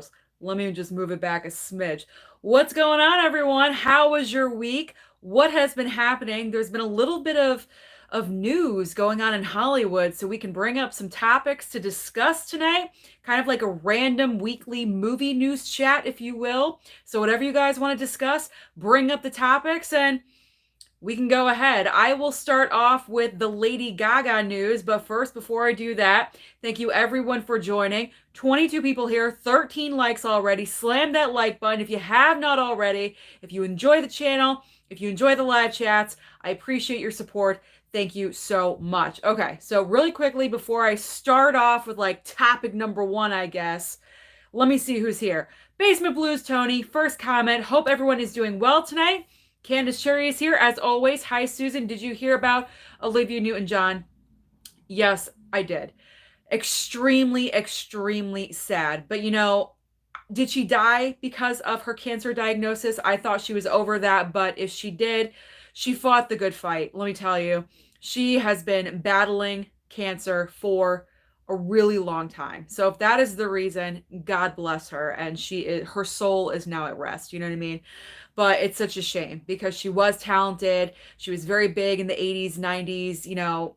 close. Let me just move it back a smidge. What's going on, everyone? How was your week? What has been happening? There's been a little bit of news going on in Hollywood, so we can bring up some topics to discuss tonight. Kind of like a random weekly movie news chat, if you will. So whatever you guys want to discuss, bring up the topics and we can go ahead. I will start off with the Lady Gaga news, but first, before I do that, thank you everyone for joining. 22 people here, 13 likes already. Slam that like button if you have not already. If you enjoy the channel, if you enjoy the live chats, I appreciate your support. Thank you so much. Okay, so really quickly, before I start off with like topic number one, I guess, let me see who's here. Basement Blues Tony, first comment. Hope everyone is doing well tonight. Candace Cherry is here as always. Hi, Susan. Did you hear about Olivia Newton-John? Yes, I did. Extremely, extremely sad. But you know, did she die because of her cancer diagnosis? I thought she was over that, but if she did, she fought the good fight. Let me tell you, she has been battling cancer for a really long time. So if that is the reason, God bless her, and her soul is now at rest. You know what I mean? But it's such a shame because she was talented. She was very big in the 80s, 90s, you know,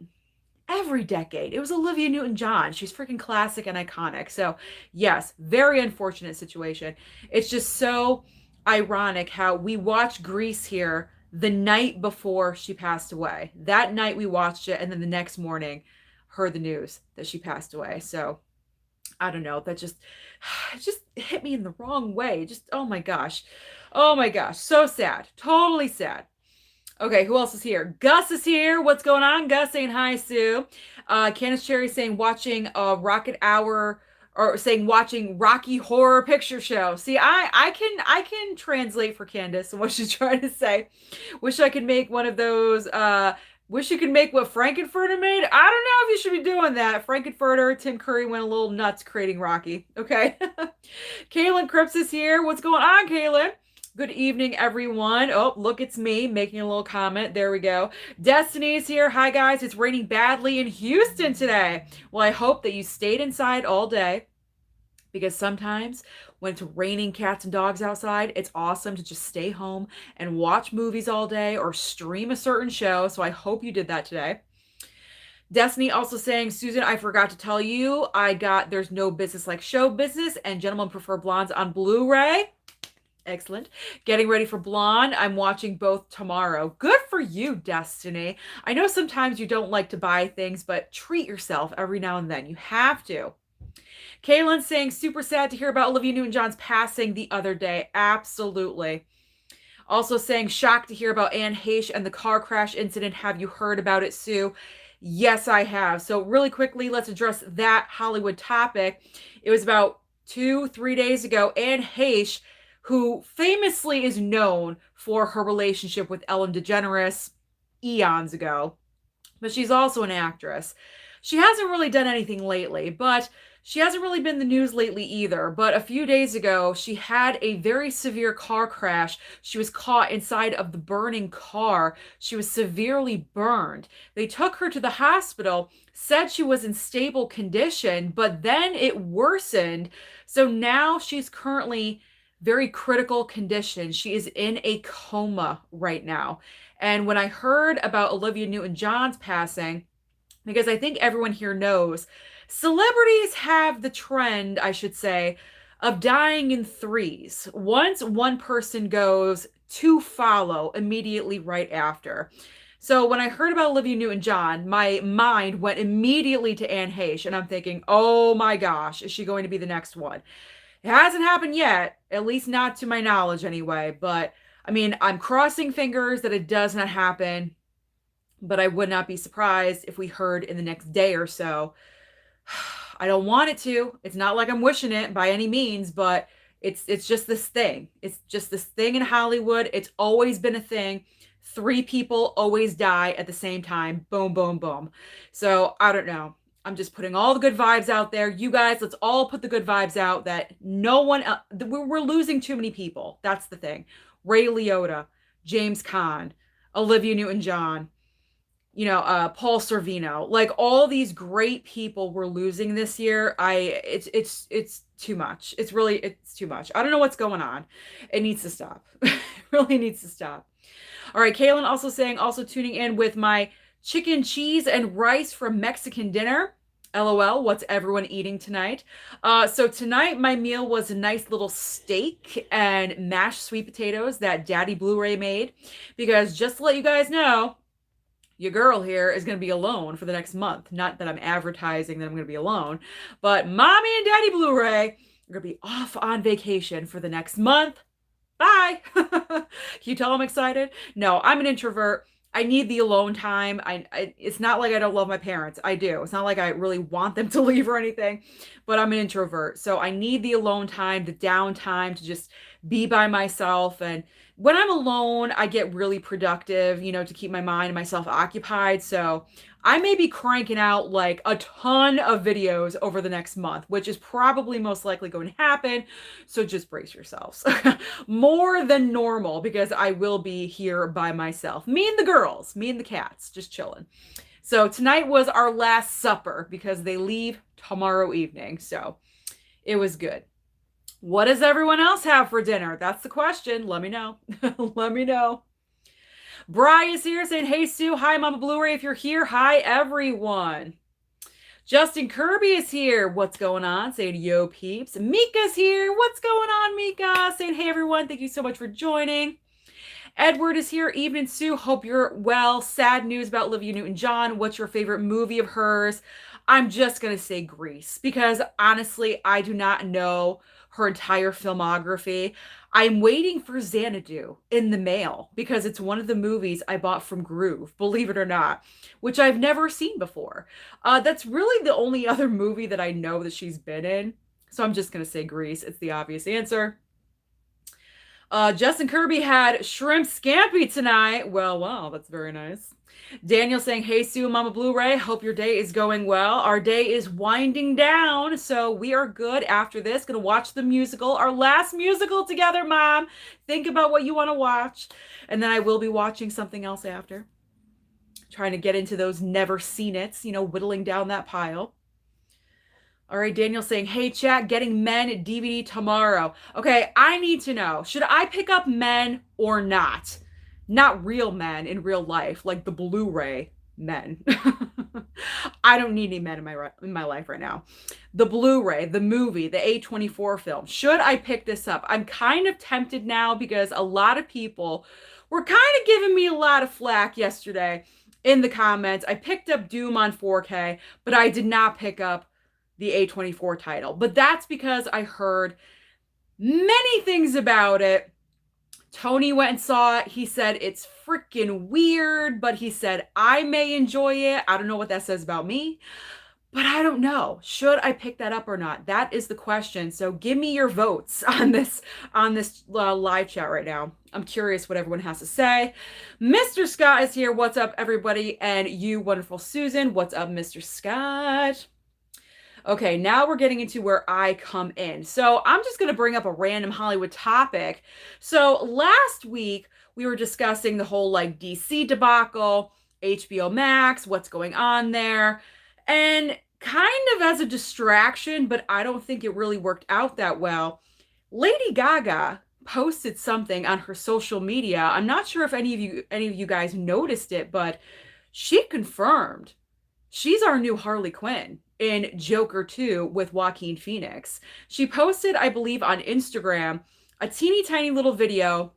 every decade. It was Olivia Newton-John. She's freaking classic and iconic. So, yes, very unfortunate situation. It's just so ironic how we watched Grease here the night before she passed away. That night we watched it, and then the next morning heard the news that she passed away. So, I don't know. That just it just hit me in the wrong way. Just oh my gosh. Oh my gosh. So sad. Totally sad. Okay, who else is here? Gus is here. What's going on? Gus saying hi, Sue. Candace Cherry saying watching Rocket Hour or saying watching Rocky Horror Picture Show. See, I can translate for Candace and what she's trying to say. Wish I could make one of those wish you could make what Frankenfurter made. I don't know if you should be doing that. Frankenfurter, Tim Curry went a little nuts creating Rocky. Okay. Kaylin Cripps is here. What's going on, Kaylin? Good evening, everyone. Oh, look, it's me making a little comment. There we go. Destiny's here. Hi, guys. It's raining badly in Houston today. Well, I hope that you stayed inside all day because sometimes when it's raining cats and dogs outside, it's awesome to just stay home and watch movies all day or stream a certain show. So I hope you did that today. Destiny also saying, Susan, I forgot to tell you, I got There's No Business Like Show Business and Gentlemen Prefer Blondes on Blu-ray. Excellent. Getting ready for Blonde. I'm watching both tomorrow. Good for you, Destiny. I know sometimes you don't like to buy things, but treat yourself every now and then. You have to. Kaylin saying, super sad to hear about Olivia Newton-John's passing the other day. Absolutely. Also saying, shocked to hear about Anne Heche and the car crash incident. Have you heard about it, Sue? Yes, I have. So really quickly, let's address that Hollywood topic. It was about 2-3 days ago. Anne Heche, who famously is known for her relationship with Ellen DeGeneres eons ago, but she's also an actress. She hasn't really done anything lately, but she hasn't really been in the news lately either. But a few days ago, she had a very severe car crash. She was caught inside of the burning car. She was severely burned. They took her to the hospital, said she was in stable condition, but then it worsened. So now she's currently very critical condition. She is in a coma right now. And when I heard about Olivia Newton-John's passing, because I think everyone here knows, celebrities have the trend, I should say, of dying in threes. Once one person goes, two follow immediately right after. So when I heard about Olivia Newton-John, my mind went immediately to Anne Heche, and I'm thinking, oh my gosh, is she going to be the next one? It hasn't happened yet, at least not to my knowledge anyway, but I mean, I'm crossing fingers that it does not happen, but I would not be surprised if we heard in the next day or so. I don't want it to. It's not like I'm wishing it by any means, but it's just this thing. It's just this thing in Hollywood. It's always been a thing. 3 people always die at the same time. Boom, boom, boom. So I don't know. I'm just putting all the good vibes out there. You guys, let's all put the good vibes out that no one else, we're losing too many people. That's the thing. Ray Liotta, James Caan, Olivia Newton-John. Paul Sorvino, like all these great people we're losing this year. It's too much. It's too much. I don't know what's going on. It needs to stop. It really needs to stop. All right, Kaylin also saying, also tuning in with my chicken, cheese, and rice from Mexican dinner. LOL, what's everyone eating tonight? So tonight my meal was a nice little steak and mashed sweet potatoes that Daddy Blu-ray made. Because just to let you guys know, your girl here is going to be alone for the next month. Not that I'm advertising that I'm going to be alone, but Mommy and Daddy Blu-ray are going to be off on vacation for the next month. Bye. Can you tell I'm excited? No, I'm an introvert. I need the alone time. It's not like I don't love my parents. I do. It's not like I really want them to leave or anything, but I'm an introvert. So I need the alone time, the downtime to just be by myself. And when I'm alone, I get really productive, to keep my mind and myself occupied. So I may be cranking out like a ton of videos over the next month, which is probably most likely going to happen. So just brace yourselves. More than normal, because I will be here by myself. Me and the girls, me and the cats, just chilling. So tonight was our last supper because they leave tomorrow evening. So it was good. What does everyone else have for dinner? That's the question. Let me know. Let me know. Bri is here saying, hey, Sue. Hi, Mama Blu-ray. If you're here, hi, everyone. Justin Kirby is here. What's going on? Saying, yo, peeps. Mika's here. What's going on, Mika? Saying, hey, everyone. Thank you so much for joining. Edward is here. Evening, Sue. Hope you're well. Sad news about Olivia Newton-John. What's your favorite movie of hers? I'm just going to say Grease, because honestly, I do not know her entire filmography. I'm waiting for Xanadu in the mail because it's one of the movies I bought from Groove, believe it or not, which I've never seen before. That's really the only other movie that I know that she's been in. So I'm just going to say Grease. It's the obvious answer. Justin Kirby had shrimp scampi tonight. Well, wow, that's very nice. Daniel saying, hey, Sue, Mama Blu-ray, hope your day is going well. Our day is winding down, so we are good after this. Gonna watch the musical, our last musical together, Mom. Think about what you want to watch. And then I will be watching something else after. Trying to get into those never seen it's, whittling down that pile. All right, Daniel saying, hey, chat, getting Men DVD tomorrow. Okay, I need to know, should I pick up Men or not? Not real men in real life, like the Blu-ray men. I don't need any men in my life right now. The Blu-ray, the movie, the A24 film. Should I pick this up? I'm kind of tempted now because a lot of people were kind of giving me a lot of flack yesterday in the comments. I picked up Doom on 4K, but I did not pick up the A24 title. But that's because I heard many things about it. Tony went and saw it. He said it's freaking weird, but he said I may enjoy it. I don't know what that says about me, but I don't know. Should I pick that up or not? That is the question. So give me your votes on this live chat right now. I'm curious what everyone has to say. Mr. Scott is here. What's up, everybody? And you, wonderful Susan. What's up, Mr. Scott? Okay, now we're getting into where I come in. So I'm just going to bring up a random Hollywood topic. So last week, we were discussing the whole DC debacle, HBO Max, what's going on there. And kind of as a distraction, but I don't think it really worked out that well, Lady Gaga posted something on her social media. I'm not sure if any of you guys noticed it, but she confirmed she's our new Harley Quinn in Joker 2 with Joaquin Phoenix. She posted, I believe, on Instagram, a teeny tiny little video,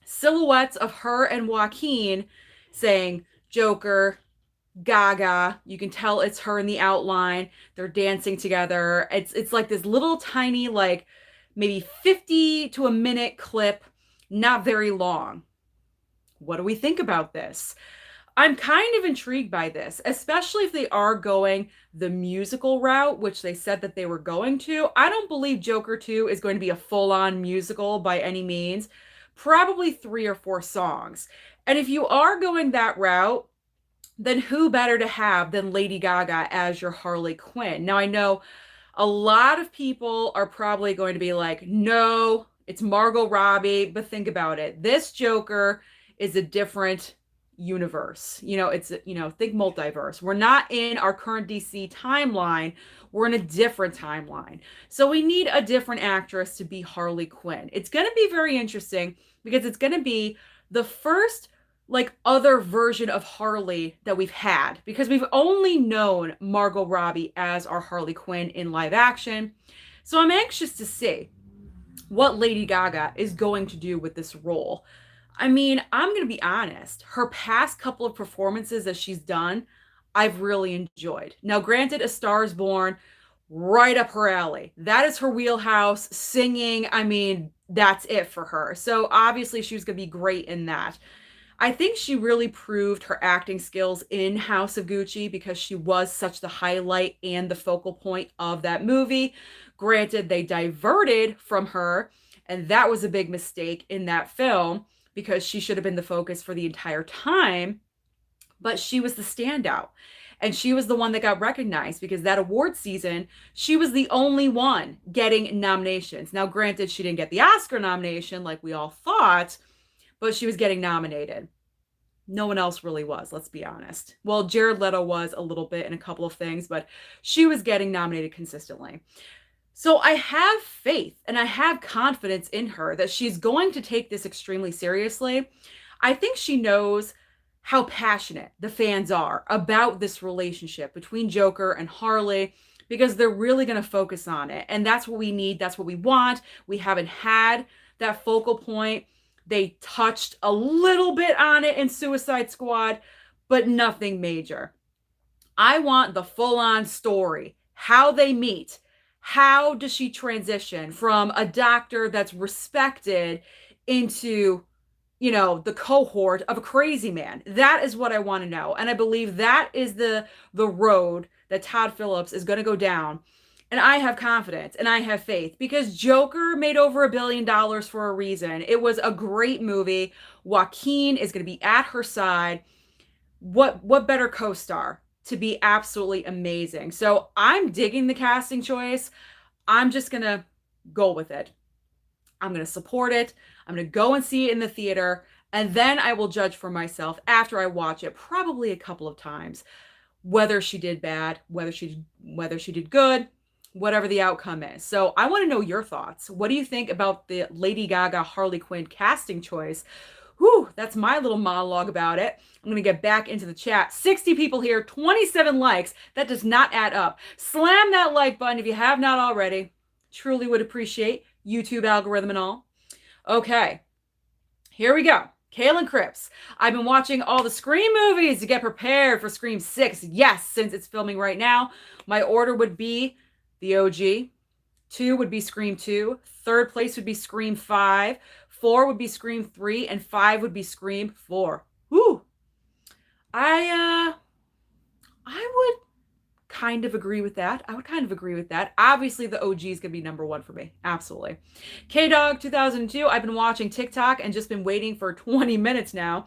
silhouettes of her and Joaquin saying, Joker, Gaga. You can tell it's her in the outline. They're dancing together. It's like this little tiny, maybe 50 to a minute clip, not very long. What do we think about this? I'm kind of intrigued by this, especially if they are going the musical route, which they said that they were going to. I don't believe Joker 2 is going to be a full-on musical by any means. Probably 3 or 4 songs. And if you are going that route, then who better to have than Lady Gaga as your Harley Quinn? Now, I know a lot of people are probably going to be like, no, it's Margot Robbie. But think about it. This Joker is a different universe. It's, think multiverse. We're not in our current DC timeline. We're in a different timeline. So we need a different actress to be Harley Quinn. It's going to be very interesting because it's going to be the first like other version of Harley that we've had, because we've only known Margot Robbie as our Harley Quinn in live action. So I'm anxious to see what Lady Gaga is going to do with this role. I mean, I'm going to be honest. Her past couple of performances that she's done, I've really enjoyed. Now, granted, A Star is Born, right up her alley. That is her wheelhouse. Singing, I mean, that's it for her. So obviously, she was going to be great in that. I think she really proved her acting skills in House of Gucci because she was such the highlight and the focal point of that movie. Granted, they diverted from her, and that was a big mistake in that film because she should have been the focus for the entire time, but she was the standout. And she was the one that got recognized because that award season, she was the only one getting nominations. Now, granted, she didn't get the Oscar nomination like we all thought, but she was getting nominated. No one else really was, let's be honest. Well, Jared Leto was a little bit in a couple of things, but she was getting nominated consistently. So I have faith and I have confidence in her that she's going to take this extremely seriously. I think she knows how passionate the fans are about this relationship between Joker and Harley because they're really going to focus on it. And that's what we need. That's what we want. We haven't had that focal point. They touched a little bit on it in Suicide Squad, but nothing major. I want the full-on story, how they meet. How does she transition from a doctor that's respected into, the cohort of a crazy man? That is what I want to know. And I believe that is the road that Todd Phillips is going to go down. And I have confidence and I have faith because Joker made over $1 billion for a reason. It was a great movie. Joaquin is going to be at her side. What better co-star to be absolutely amazing? So I'm digging the casting choice. I'm just going to go with it. I'm going to support it. I'm going to go and see it in the theater. And then I will judge for myself after I watch it probably a couple of times, whether she did bad, whether she did good, whatever the outcome is. So I want to know your thoughts. What do you think about the Lady Gaga Harley Quinn casting choice? Whew, that's my little monologue about it. I'm going to get back into the chat. 60 people here, 27 likes. That does not add up. Slam that like button if you have not already. Truly would appreciate YouTube algorithm and all. Okay, here we go. Kaylin Cripps. I've been watching all the Scream movies to get prepared for Scream 6. Yes, since it's filming right now. My order would be the OG. 2 would be Scream 2. Third place would be Scream 5. 4 would be Scream 3. And 5 would be Scream 4. Whew. I would kind of agree with that. Obviously, the OG is going to be number 1 for me. Absolutely. K-Dog 2002. I've been watching TikTok and just been waiting for 20 minutes now.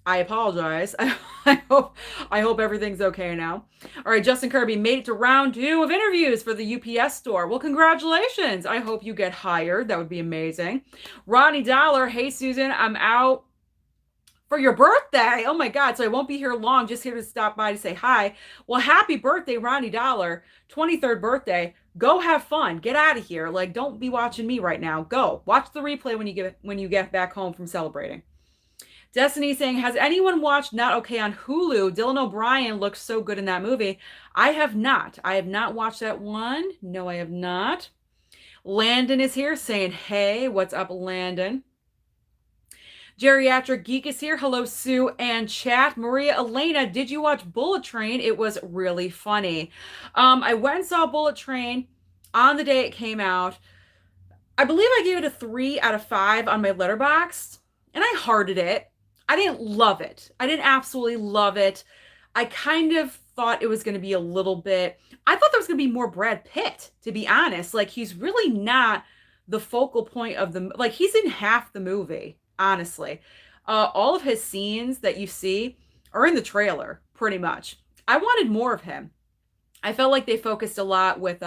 I apologize. I hope everything's okay now. All right, Justin Kirby made it to round 2 of interviews for the UPS store. Well, congratulations. I hope you get hired. That would be amazing. Ronnie Dollar. Hey, Susan, I'm out for your birthday. Oh my God. So I won't be here long. Just here to stop by to say hi. Well, happy birthday, Ronnie Dollar. 23rd birthday. Go have fun. Get out of here. Like, don't be watching me right now. Go watch the replay when you get back home from celebrating. Destiny saying, has anyone watched Not Okay on Hulu? Dylan O'Brien looks so good in that movie. I have not. I have not watched that one. No, I have not. Landon is here saying, hey, what's up, Landon? Geriatric Geek is here. Hello, Sue and chat. Maria Elena, did you watch Bullet Train? It was really funny. I went and saw Bullet Train on the day it came out. I believe I gave it a 3 out of 5 on my Letterboxd, and I hearted it. I didn't love it. I didn't absolutely love it. I kind of thought it was going to be a little bit, I thought there was going to be more Brad Pitt, to be honest. Like, he's really not the focal point of the, like, he's in half the movie, honestly. All of his scenes that you see are in the trailer, pretty much. I wanted more of him. I felt like they focused a lot with,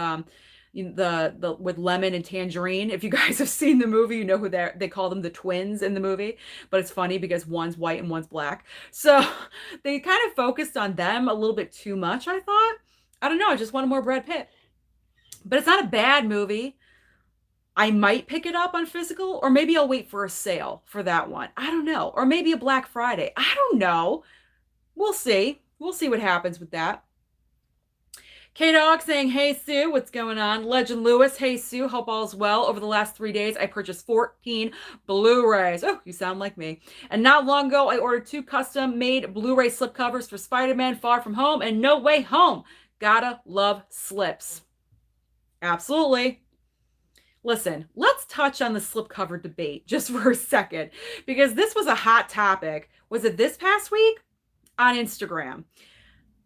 the with lemon and tangerine. If you guys have seen the movie, you know who they call them the twins in the movie, but it's funny because one's white and one's black. So they kind of focused on them a little bit too much, I thought. I don't know, I just wanted more Brad Pitt. But it's not a bad movie. I might pick it up on physical, or maybe I'll wait for a sale for that one. I don't know. Or maybe a Black Friday. I don't know. We'll see. We'll see what happens with that. K-Dog saying, hey, Sue, what's going on? Legend Lewis, hey, Sue, hope all's well. Over the last 3 days, I purchased 14 Blu-rays. Oh, you sound like me. And not long ago, I ordered 2 custom-made Blu-ray slipcovers for Spider-Man Far From Home and No Way Home. Gotta love slips. Absolutely. Listen, let's touch on the slipcover debate just for a second, because this was a hot topic. Was it this past week? On Instagram.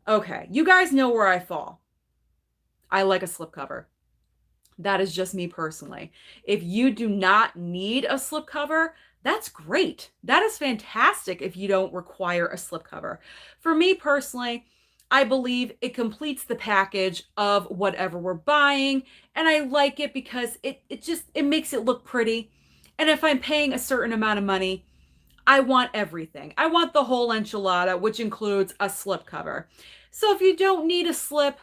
Okay, you guys know where I fall. I like a slipcover. That is just me personally. If you do not need a slipcover, that's great. That is fantastic if you don't require a slipcover. For me personally, I believe it completes the package of whatever we're buying, and I like it because it makes it look pretty. And if I'm paying a certain amount of money, I want everything. I want the whole enchilada, which includes a slipcover. So if you don't need a slip,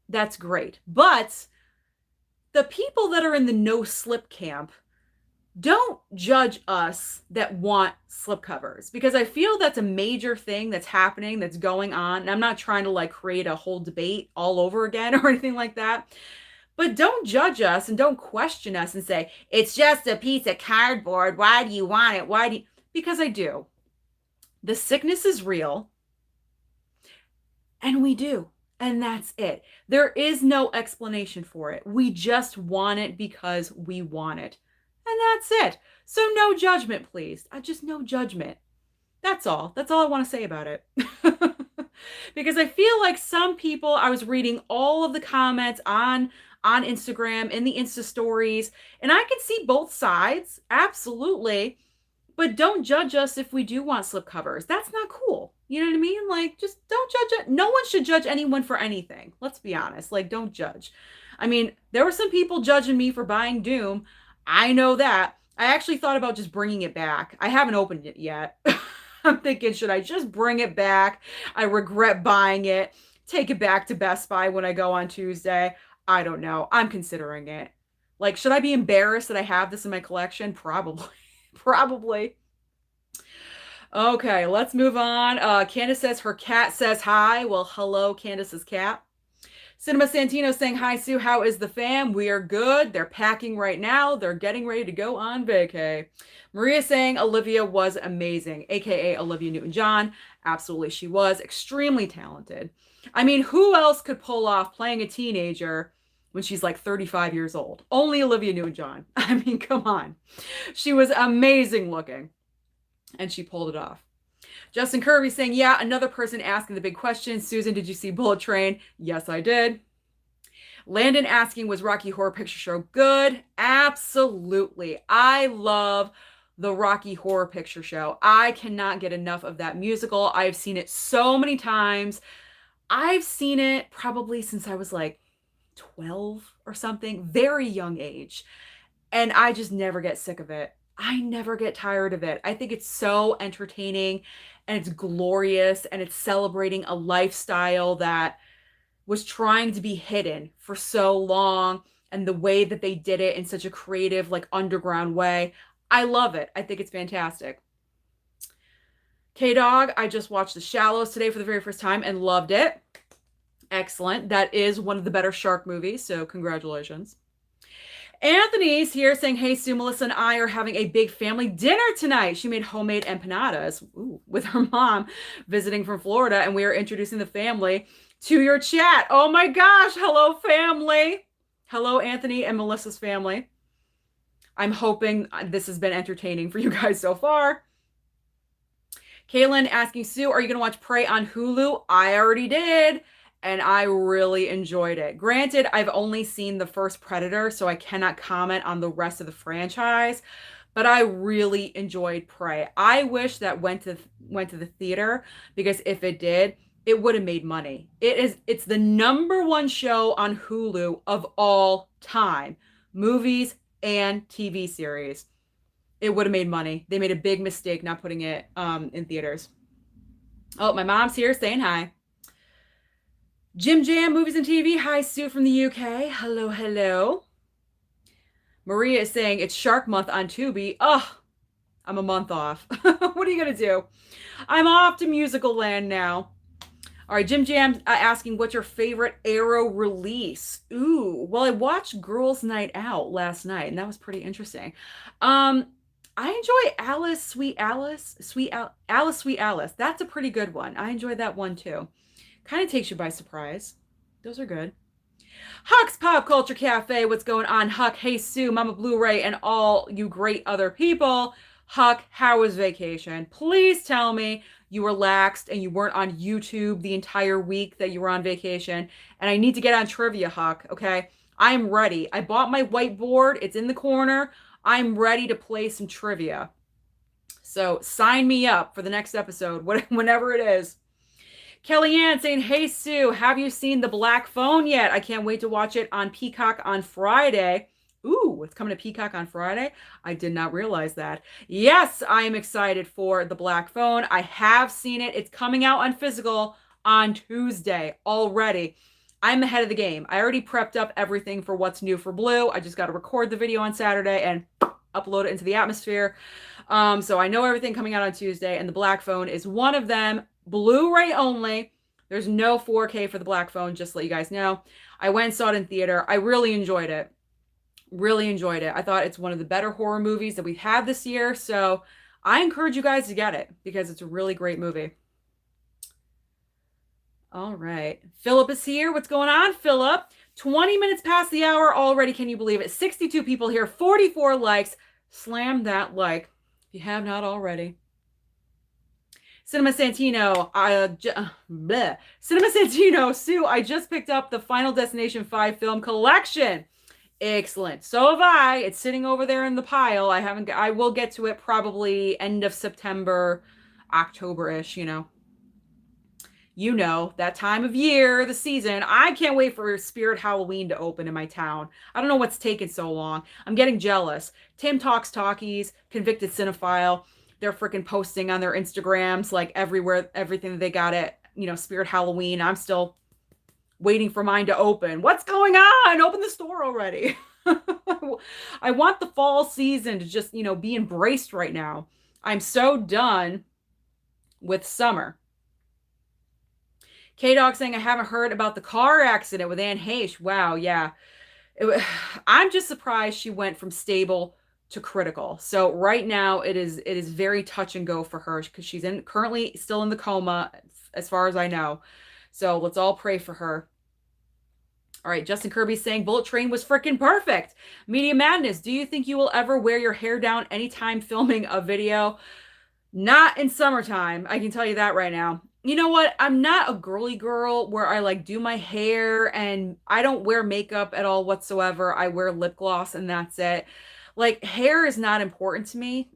that's great. But the people that are in the no slip camp, don't judge us that want slipcovers, because I feel that's a major thing that's happening, that's going on. And I'm not trying to like create a whole debate all over again or anything like that. But don't judge us and don't question us and say, it's just a piece of cardboard. Why do you want it? Why do you? Because I do. The sickness is real. And we do. And that's it. There is no explanation for it. We just want it because we want it. And that's it. So no judgment, please. Just no judgment. That's all. That's all I want to say about it. Because I feel like some people, I was reading all of the comments on Instagram, in the Insta stories, and I can see both sides. Absolutely. But don't judge us if we do want slipcovers. That's not cool. You know what I mean? Like, just don't judge it. No one should judge anyone for anything. Let's be honest. Like, don't judge. I mean, there were some people judging me for buying Doom. I know that. I actually thought about just bringing it back. I haven't opened it yet. I'm thinking, should I just bring it back? I regret buying it. Take it back to Best Buy when I go on Tuesday. I don't know. I'm considering it. Like, should I be embarrassed that I have this in my collection? Probably. Probably. Okay, let's move on. Candace says her cat says hi. Well, hello, Candace's cat. Cinema Santino saying, hi, Sue. How is the fam? We are good. They're packing right now. They're getting ready to go on vacay. Maria saying Olivia was amazing, aka Olivia Newton-John. Absolutely, she was extremely talented. I mean, who else could pull off playing a teenager when she's like 35 years old? Only Olivia Newton-John. I mean, come on. She was amazing looking, and she pulled it off. Justin Kirby saying, yeah, another person asking the big question. Susan, did you see Bullet Train? Yes, I did. Landon asking, was Rocky Horror Picture Show good? Absolutely. I love the Rocky Horror Picture Show. I cannot get enough of that musical. I've seen it so many times. I've seen it probably since I was like 12 or something, very young age. And I just never get sick of it. I never get tired of it. I think it's so entertaining, and it's glorious, and it's celebrating a lifestyle that was trying to be hidden for so long, and the way that they did it in such a creative, like underground way. I love it. I think it's fantastic. K-Dog, I just watched The Shallows today for the very first time and loved it. Excellent. That is one of the better shark movies, so congratulations. Anthony's here saying, hey, Sue, Melissa and I are having a big family dinner tonight. She made homemade empanadas with her mom visiting from Florida, and we are introducing the family to your chat. Oh my gosh. Hello, family. Hello, Anthony and Melissa's family. I'm hoping this has been entertaining for you guys so far. Kaylin asking, Sue, are you going to watch Prey on Hulu? I already did, and I really enjoyed it. Granted, I've only seen the first Predator, so I cannot comment on the rest of the franchise, but I really enjoyed Prey. I wish that went to the theater, because if it did, it would have made money. It's the number one show on Hulu of all time. Movies and TV series. It would have made money. They made a big mistake not putting it in theaters. Oh, my mom's here saying hi. Jim Jam, Movies and TV. Hi, Sue from the UK. Hello, hello. Maria is saying it's Shark Month on Tubi. Oh, I'm a month off. What are you going to do? I'm off to musical land now. All right, Jim Jam asking, what's your favorite Arrow release? Ooh, well, I watched Girls Night Out last night, and that was pretty interesting. I enjoy Alice, Sweet Alice, Alice, Sweet Alice. That's a pretty good one. I enjoyed that one too. Kind of takes you by surprise. Those are good. Huck's Pop Culture Cafe. What's going on, Huck? Hey, Sue, Mama Blu-ray, and all you great other people. Huck, how was vacation? Please tell me you relaxed and you weren't on YouTube the entire week that you were on vacation. And I need to get on trivia, Huck, okay? I'm ready. I bought my whiteboard. It's in the corner. I'm ready to play some trivia. So sign me up for the next episode, whenever it is. Kellyanne saying, hey, Sue, have you seen The Black Phone yet? I can't wait to watch it on Peacock on Friday. Ooh, it's coming to Peacock on Friday? I did not realize that. Yes, I am excited for The Black Phone. I have seen it. It's coming out on physical on Tuesday already. I'm ahead of the game. I already prepped up everything for what's new for Blue. I just got to record the video on Saturday and upload it into the atmosphere. So I know everything coming out on Tuesday, and The Black Phone is one of them. Blu-ray only. There's no 4K for The Black Phone, just to let you guys know. I went and saw it in theater. I really enjoyed it. Really enjoyed it. I thought it's one of the better horror movies that we've had this year. So I encourage you guys to get it because it's a really great movie. All right. Philip is here. What's going on, Philip? 20 minutes past the hour already. Can you believe it? 62 people here, 44 likes. Slam that like if you have not already. Cinema Santino, Cinema Santino, Sue, I just picked up the Final Destination 5 film collection. Excellent. So have I. It's sitting over there in the pile. I will get to it probably end of September, October-ish, that time of year, the season. I can't wait for Spirit Halloween to open in my town. I don't know what's taking so long. I'm getting jealous. Tim Talks Talkies, Convicted Cinephile. They're freaking posting on their Instagrams, like everywhere, everything that they got at, Spirit Halloween. I'm still waiting for mine to open. What's going on? Open the store already. I want the fall season to just, be embraced right now. I'm so done with summer. K-Dog saying, I haven't heard about the car accident with Anne Heche. Wow, yeah. I'm just surprised she went from stable to critical. So right now it is very touch and go for her because she's currently still in the coma as far as I know. So let's all pray for her. All right, Justin Kirby saying Bullet Train was freaking perfect. Media Madness, do you think you will ever wear your hair down anytime filming a video? Not in summertime. I can tell you that right now. You know what? I'm not a girly girl where I do my hair and I don't wear makeup at all whatsoever. I wear lip gloss and that's it. Hair is not important to me.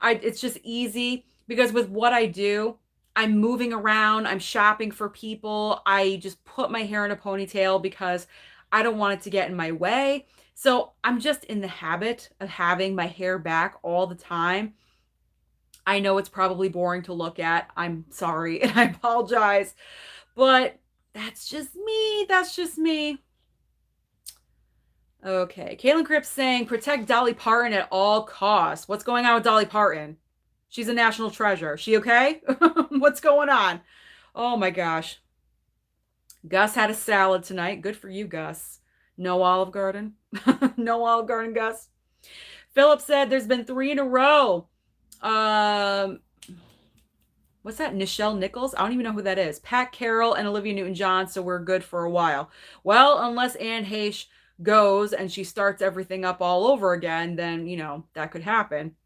It's just easy because with what I do, I'm moving around, I'm shopping for people. I just put my hair in a ponytail because I don't want it to get in my way. So I'm just in the habit of having my hair back all the time. I know it's probably boring to look at. I'm sorry and I apologize, but that's just me. That's just me. Okay, Caitlin Cripps saying, protect Dolly Parton at all costs. What's going on with Dolly Parton? She's a national treasure. She okay? What's going on? Oh my gosh. Gus had a salad tonight. Good for you, Gus. No Olive Garden. No Olive Garden, Gus. Philip said there's been 3 in a row. What's that? Nichelle Nichols? I don't even know who that is. Pat Carroll and Olivia Newton-John, so we're good for a while. Well, unless Anne Heche goes and she starts everything up all over again, then, that could happen.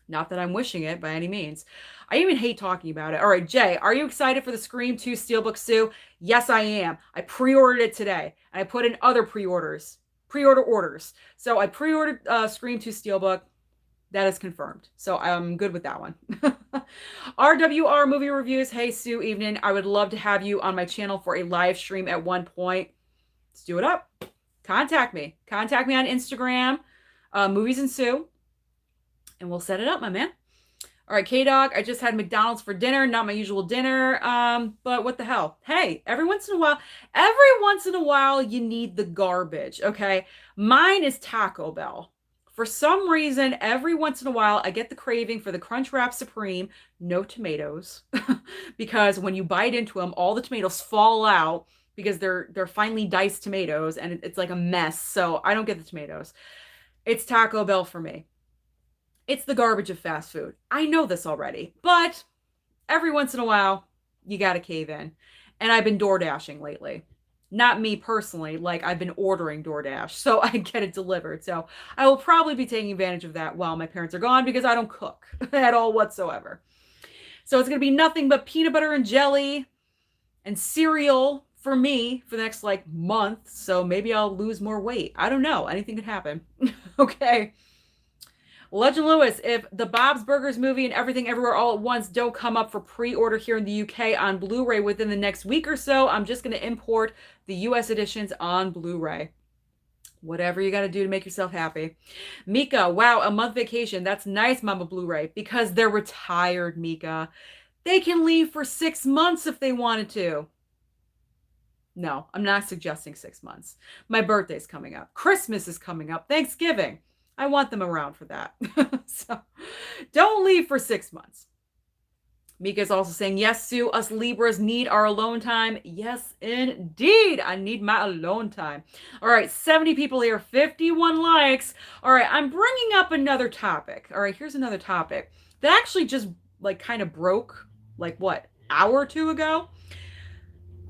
Not that I'm wishing it by any means. I even hate talking about it. All right, Jay, are you excited for the Scream 2 Steelbook, Sue? Yes, I am. I pre-ordered it today, and I put in other pre-order orders. So I pre-ordered Scream 2 Steelbook. That is confirmed. So I'm good with that one. RWR movie reviews. Hey, Sue, evening. I would love to have you on my channel for a live stream at one point. Let's do it up. Contact me. Contact me on Instagram, Movies&Sue, and we'll set it up, my man. All right, K-Dog, I just had McDonald's for dinner, not my usual dinner, but what the hell? Hey, every once in a while, you need the garbage, okay? Mine is Taco Bell. For some reason, every once in a while, I get the craving for the Crunchwrap Supreme, no tomatoes, because when you bite into them, all the tomatoes fall out because they're finely diced tomatoes, and it's like a mess, so I don't get the tomatoes. It's Taco Bell for me. It's the garbage of fast food. I know this already, but every once in a while, you gotta cave in. And I've been door dashing lately. Not me personally, like I've been ordering DoorDash, so I get it delivered. So I will probably be taking advantage of that while my parents are gone because I don't cook at all whatsoever. So it's gonna be nothing but peanut butter and jelly and cereal for me for the next like month. So maybe I'll lose more weight. I don't know. Anything could happen. Okay. Legend Lewis, if the Bob's Burgers movie and Everything Everywhere All at Once don't come up for pre-order here in the UK on Blu-ray within the next week or so, I'm just going to import the US editions on Blu-ray. Whatever you got to do to make yourself happy. Mika, wow, a month vacation. That's nice, Mama Blu-ray, because they're retired, Mika. They can leave for 6 months if they wanted to. No, I'm not suggesting 6 months. My birthday's coming up. Christmas is coming up. Thanksgiving. I want them around for that. So don't leave for 6 months. Mika's also saying, yes, Sue, us Libras need our alone time. Yes, indeed. I need my alone time. All right, 70 people here, 51 likes. All right, I'm bringing up another topic. All right, here's another topic that actually just like kind of broke like what, hour or two ago?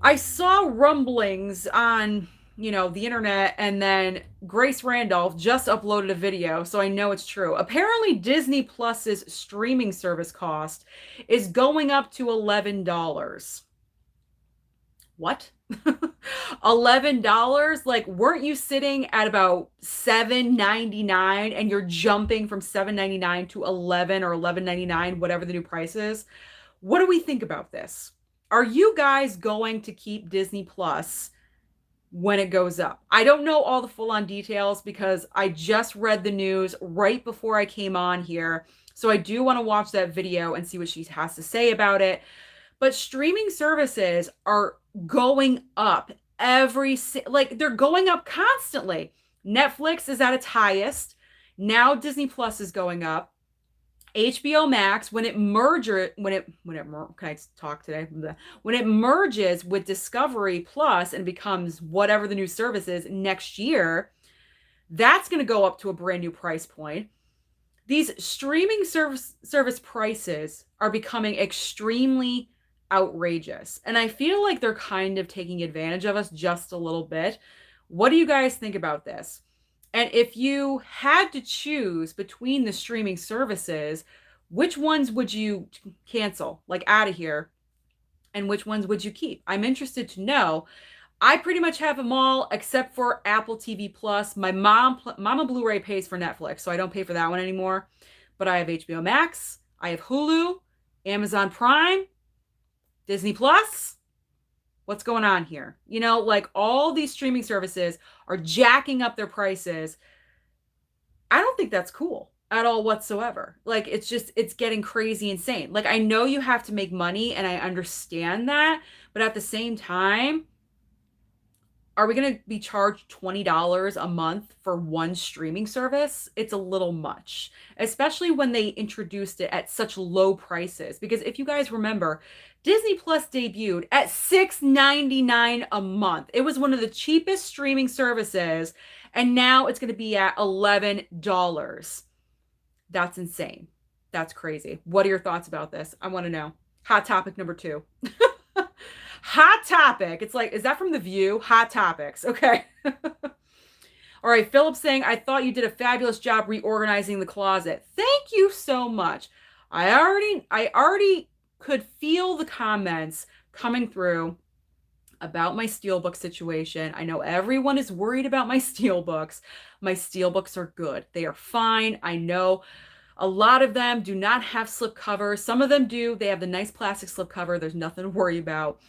I saw rumblings on the internet, and then Grace Randolph just uploaded a video, so I know it's true. Apparently, Disney Plus's streaming service cost is going up to $11. What? $11? Like, weren't you sitting at about $7.99 and you're jumping from $7.99 to $11 or $11.99, whatever the new price is? What do we think about this? Are you guys going to keep Disney Plus when it goes up? I don't know all the full-on details because I just read the news right before I came on here. So I do want to watch that video and see what she has to say about it. But streaming services are going up they're going up constantly. Netflix is at its highest. Now Disney Plus is going up. HBO Max, when it merges with Discovery Plus and becomes whatever the new service is next year, that's going to go up to a brand new price point. These streaming service prices are becoming extremely outrageous, and I feel like they're kind of taking advantage of us just a little bit. What do you guys think about this? And if you had to choose between the streaming services, which ones would you cancel, like out of here, and which ones would you keep? I'm interested to know. I pretty much have them all except for Apple TV Plus. My Mama Blu-ray pays for Netflix, so I don't pay for that one anymore. But I have HBO Max, I have Hulu, Amazon Prime, Disney Plus. What's going on here? Like all these streaming services are jacking up their prices. I don't think that's cool at all whatsoever. Like it's getting crazy insane. Like I know you have to make money and I understand that, but at the same time, are we going to be charged $20 a month for one streaming service? It's a little much, especially when they introduced it at such low prices. Because if you guys remember, Disney Plus debuted at $6.99 a month. It was one of the cheapest streaming services, and now it's going to be at $11. That's insane. That's crazy. What are your thoughts about this? I want to know. Hot topic number 2. Hot topic. It's like, is that from The View? Hot topics. Okay. All right. Philip saying, I thought you did a fabulous job reorganizing the closet. Thank you so much. I already could feel the comments coming through about my steelbook situation. I know everyone is worried about my steelbooks. My steelbooks are good. They are fine. I know A lot of them do not have slip cover. Some of them do. They have the nice plastic slip cover. There's nothing to worry about.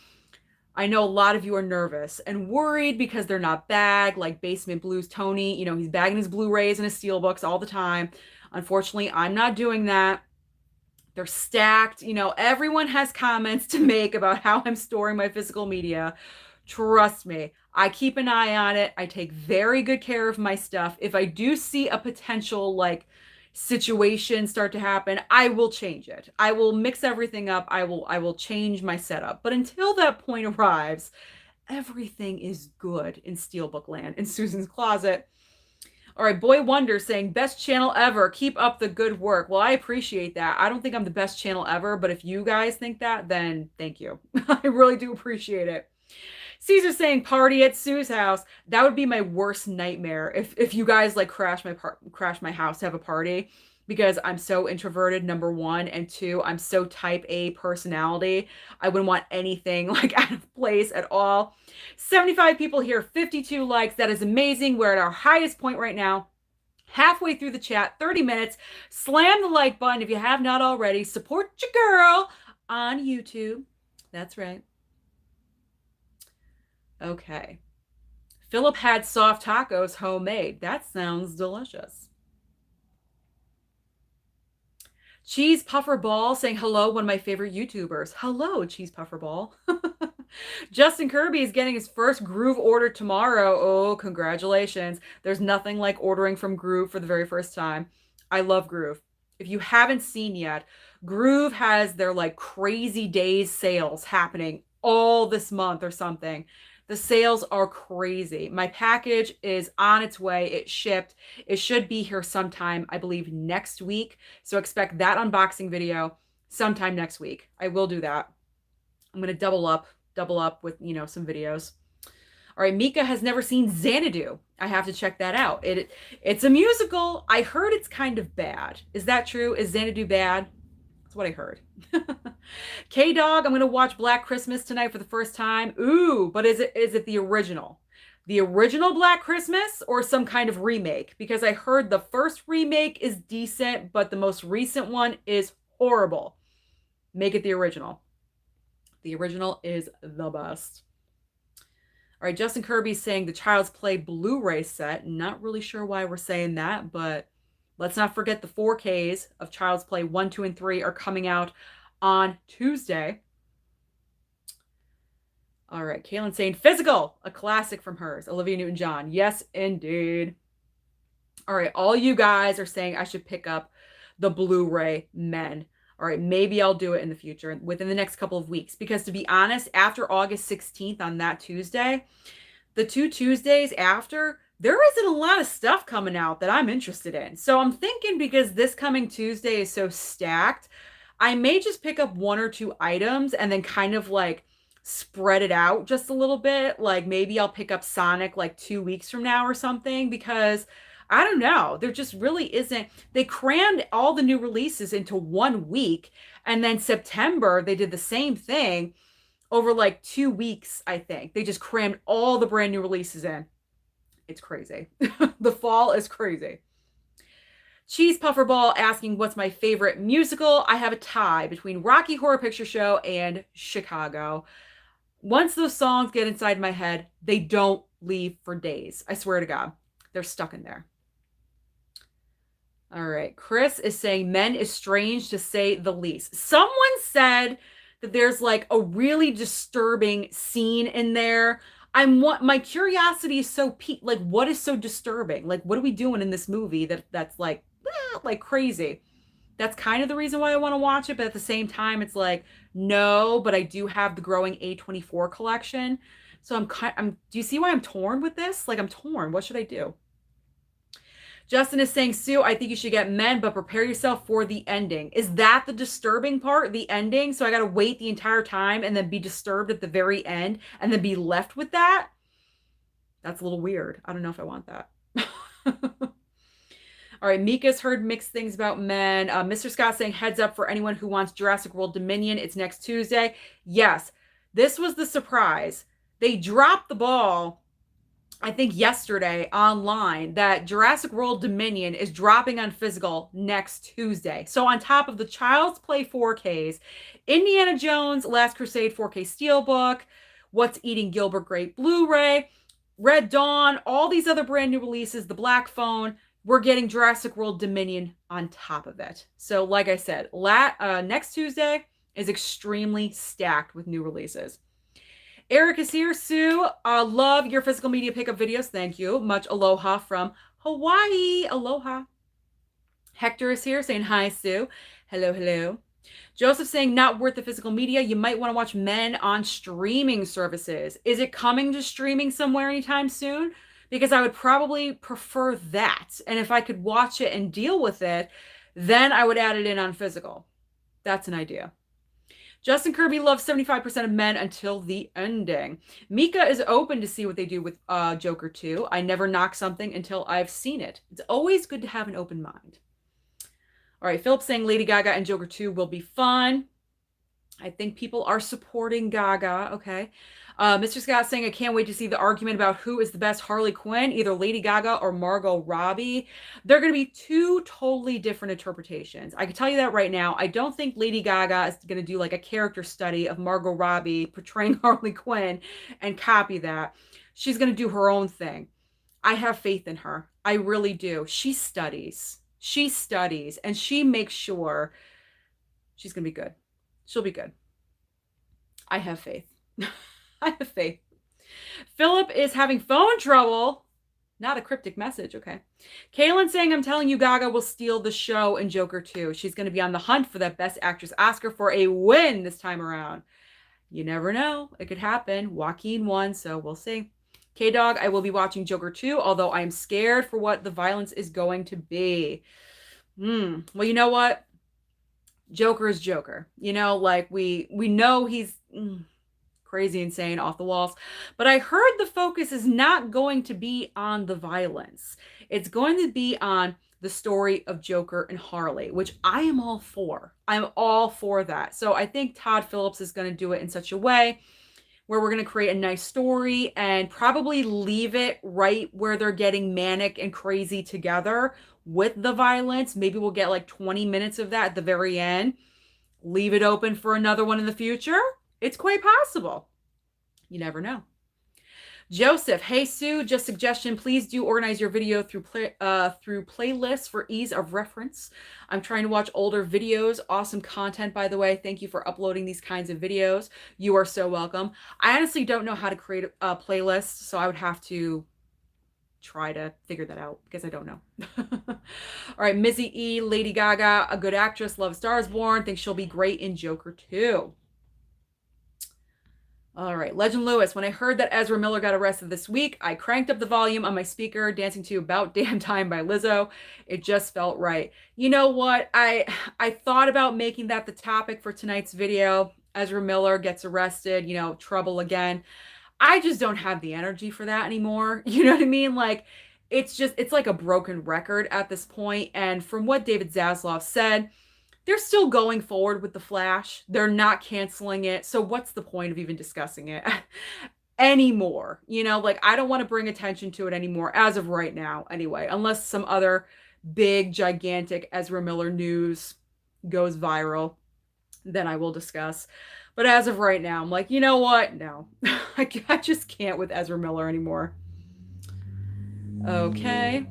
I know a lot of you are nervous and worried because they're not bagged, like Basement Blues Tony. You know, he's bagging his Blu-rays and his steelbooks all the time. Unfortunately, I'm not doing that. They're stacked. You know, everyone has comments to make about how I'm storing my physical media. Trust me, I keep an eye on it. I take very good care of my stuff. If I do see a potential like situation start to happen, I will change it. I will mix everything up. I will change my setup. But until that point arrives, everything is good in Steelbook Land in Susan's closet. All right, Boy Wonder saying, best channel ever. Keep up the good work. Well, I appreciate that. I don't think I'm the best channel ever, but if you guys think that, then thank you. I really do appreciate it. Caesar saying party at Sue's house. That would be my worst nightmare if you guys like crash my house to have a party, because I'm so introverted, number one, and two, I'm so type A personality. I wouldn't want anything like out of place at all. 75 people here, 52 likes. That is amazing. We're at our highest point right now. Halfway through the chat, 30 minutes. Slam the like button if you have not already. Support your girl on YouTube. That's right. Okay. Philip had soft tacos homemade. That sounds delicious. Cheese Puffer Ball saying hello, one of my favorite YouTubers. Hello, Cheese Puffer Ball. Justin Kirby is getting his first Groove order tomorrow. Oh, congratulations. There's nothing like ordering from Groove for the very first time. I love Groove. If you haven't seen yet, Groove has their like crazy days sales happening all this month or something. The sales are crazy. My package is on its way. It shipped. It should be here sometime, I believe, next week. So expect that unboxing video sometime next week. I will do that. I'm going to double up with, you know, some videos. All right, Mika has never seen Xanadu. I have to check that out. It's a musical. I heard it's kind of bad. Is that true? Is Xanadu bad? That's what I heard. K-Dog, I'm going to watch Black Christmas tonight for the first time. Ooh, but is it the original? The original Black Christmas or some kind of remake? Because I heard the first remake is decent, but the most recent one is horrible. Make it the original. The original is the best. All right, Justin Kirby's saying the Child's Play Blu-ray set. Not really sure why we're saying that, but let's not forget the 4Ks of Child's Play 1, 2, and 3 are coming out on Tuesday. All right, Kaylin saying Physical, a classic from hers. Olivia Newton-John. Yes, indeed. All right, all you guys are saying I should pick up the Blu-ray Men. All right, maybe I'll do it in the future within the next couple of weeks, because to be honest, after August 16th on that Tuesday, the 2 Tuesdays after, there isn't a lot of stuff coming out that I'm interested in. So I'm thinking, because this coming Tuesday is so stacked, I may just pick up 1 or 2 items and then kind of like spread it out just a little bit. Like maybe I'll pick up Sonic like 2 weeks from now or something, because I don't know. There just really isn't. They crammed all the new releases into 1 week. And then September, they did the same thing over like 2 weeks, I think. They just crammed all the brand new releases in. It's crazy. The fall is crazy. Cheese Puffer Ball asking what's my favorite musical. I have a tie between Rocky Horror Picture Show and Chicago. Once those songs get inside my head, they don't leave for days. I swear to God. They're stuck in there. All right. Chris is saying Men is strange to say the least. Someone said that there's like a really disturbing scene in there. My curiosity is so like, what is so disturbing? Like, what are we doing in this movie that's like crazy? That's kind of the reason why I want to watch it. But at the same time, it's like, no, but I do have the growing A24 collection. So do you see why I'm torn with this? Like, I'm torn. What should I do? Justin is saying, Sue, I think you should get Men, but prepare yourself for the ending. Is that the disturbing part, the ending? So I got to wait the entire time and then be disturbed at the very end and then be left with that? That's a little weird. I don't know if I want that. All right, Mika's heard mixed things about Men. Mr. Scott saying, heads up for anyone who wants Jurassic World Dominion. It's next Tuesday. Yes, this was the surprise. They dropped the ball I think yesterday online that Jurassic World Dominion is dropping on physical next Tuesday. So on top of the Child's Play 4Ks, Indiana Jones Last Crusade 4K Steelbook, What's Eating Gilbert Grape Blu-ray, Red Dawn, all these other brand new releases, the Black Phone, we're getting Jurassic World Dominion on top of it. So like I said, next Tuesday is extremely stacked with new releases. Eric is here. Sue, love your physical media pickup videos. Thank you. Much aloha from Hawaii. Aloha. Hector is here saying hi, Sue. Hello, hello. Joseph saying not worth the physical media. You might want to watch Men on streaming services. Is it coming to streaming somewhere anytime soon? Because I would probably prefer that. And if I could watch it and deal with it, then I would add it in on physical. That's an idea. Justin Kirby loves 75% of Men until the ending. Mika is open to see what they do with Joker 2. I never knock something until I've seen it. It's always good to have an open mind. All right, Philip saying Lady Gaga and Joker 2 will be fun. I think people are supporting Gaga. Okay. Mr. Scott saying, I can't wait to see the argument about who is the best Harley Quinn, either Lady Gaga or Margot Robbie. They're going to be two totally different interpretations. I can tell you that right now. I don't think Lady Gaga is going to do like a character study of Margot Robbie portraying Harley Quinn and copy that. She's going to do her own thing. I have faith in her. I really do. She studies, and she makes sure she's going to be good. She'll be good. I have faith. I have faith. Philip is having phone trouble. Not a cryptic message. Okay. Kaylin saying, I'm telling you, Gaga will steal the show in Joker 2. She's going to be on the hunt for that Best Actress Oscar for a win this time around. You never know. It could happen. Joaquin won, so we'll see. K-Dog, I will be watching Joker 2, although I'm scared for what the violence is going to be. Well, you know what? Joker is Joker. You know, like we know he's crazy, insane, off the walls. But I heard the focus is not going to be on the violence. It's going to be on the story of Joker and Harley, which I am all for. I'm all for that. So I think Todd Phillips is going to do it in such a way where we're going to create a nice story and probably leave it right where they're getting manic and crazy together with the violence. Maybe we'll get like 20 minutes of that at the very end. Leave it open for another one in the future. It's quite possible. You never know. Joseph, hey Sue, just suggestion, please do organize your video through playlists for ease of reference. I'm trying to watch older videos. Awesome content, by the way. Thank you for uploading these kinds of videos. You are so welcome. I honestly don't know how to create a playlist, so I would have to try to figure that out because I don't know. All right, Mizzy E, Lady Gaga, a good actress, loves Stars Born, thinks she'll be great in Joker 2. All right, Legend Lewis, when I heard that Ezra Miller got arrested this week, I cranked up the volume on my speaker, dancing to About Damn Time by Lizzo. It just felt right. You know what? I thought about making that the topic for tonight's video. Ezra Miller gets arrested, you know, trouble again. I just don't have the energy for that anymore. You know what I mean? Like, it's like a broken record at this point. And from what David Zaslav said, they're still going forward with The Flash. They're not canceling it. So what's the point of even discussing it anymore? You know, like, I don't want to bring attention to it anymore as of right now anyway, unless some other big, gigantic Ezra Miller news goes viral, then I will discuss. But as of right now, I'm like, you know what? No, I just can't with Ezra Miller anymore. Okay.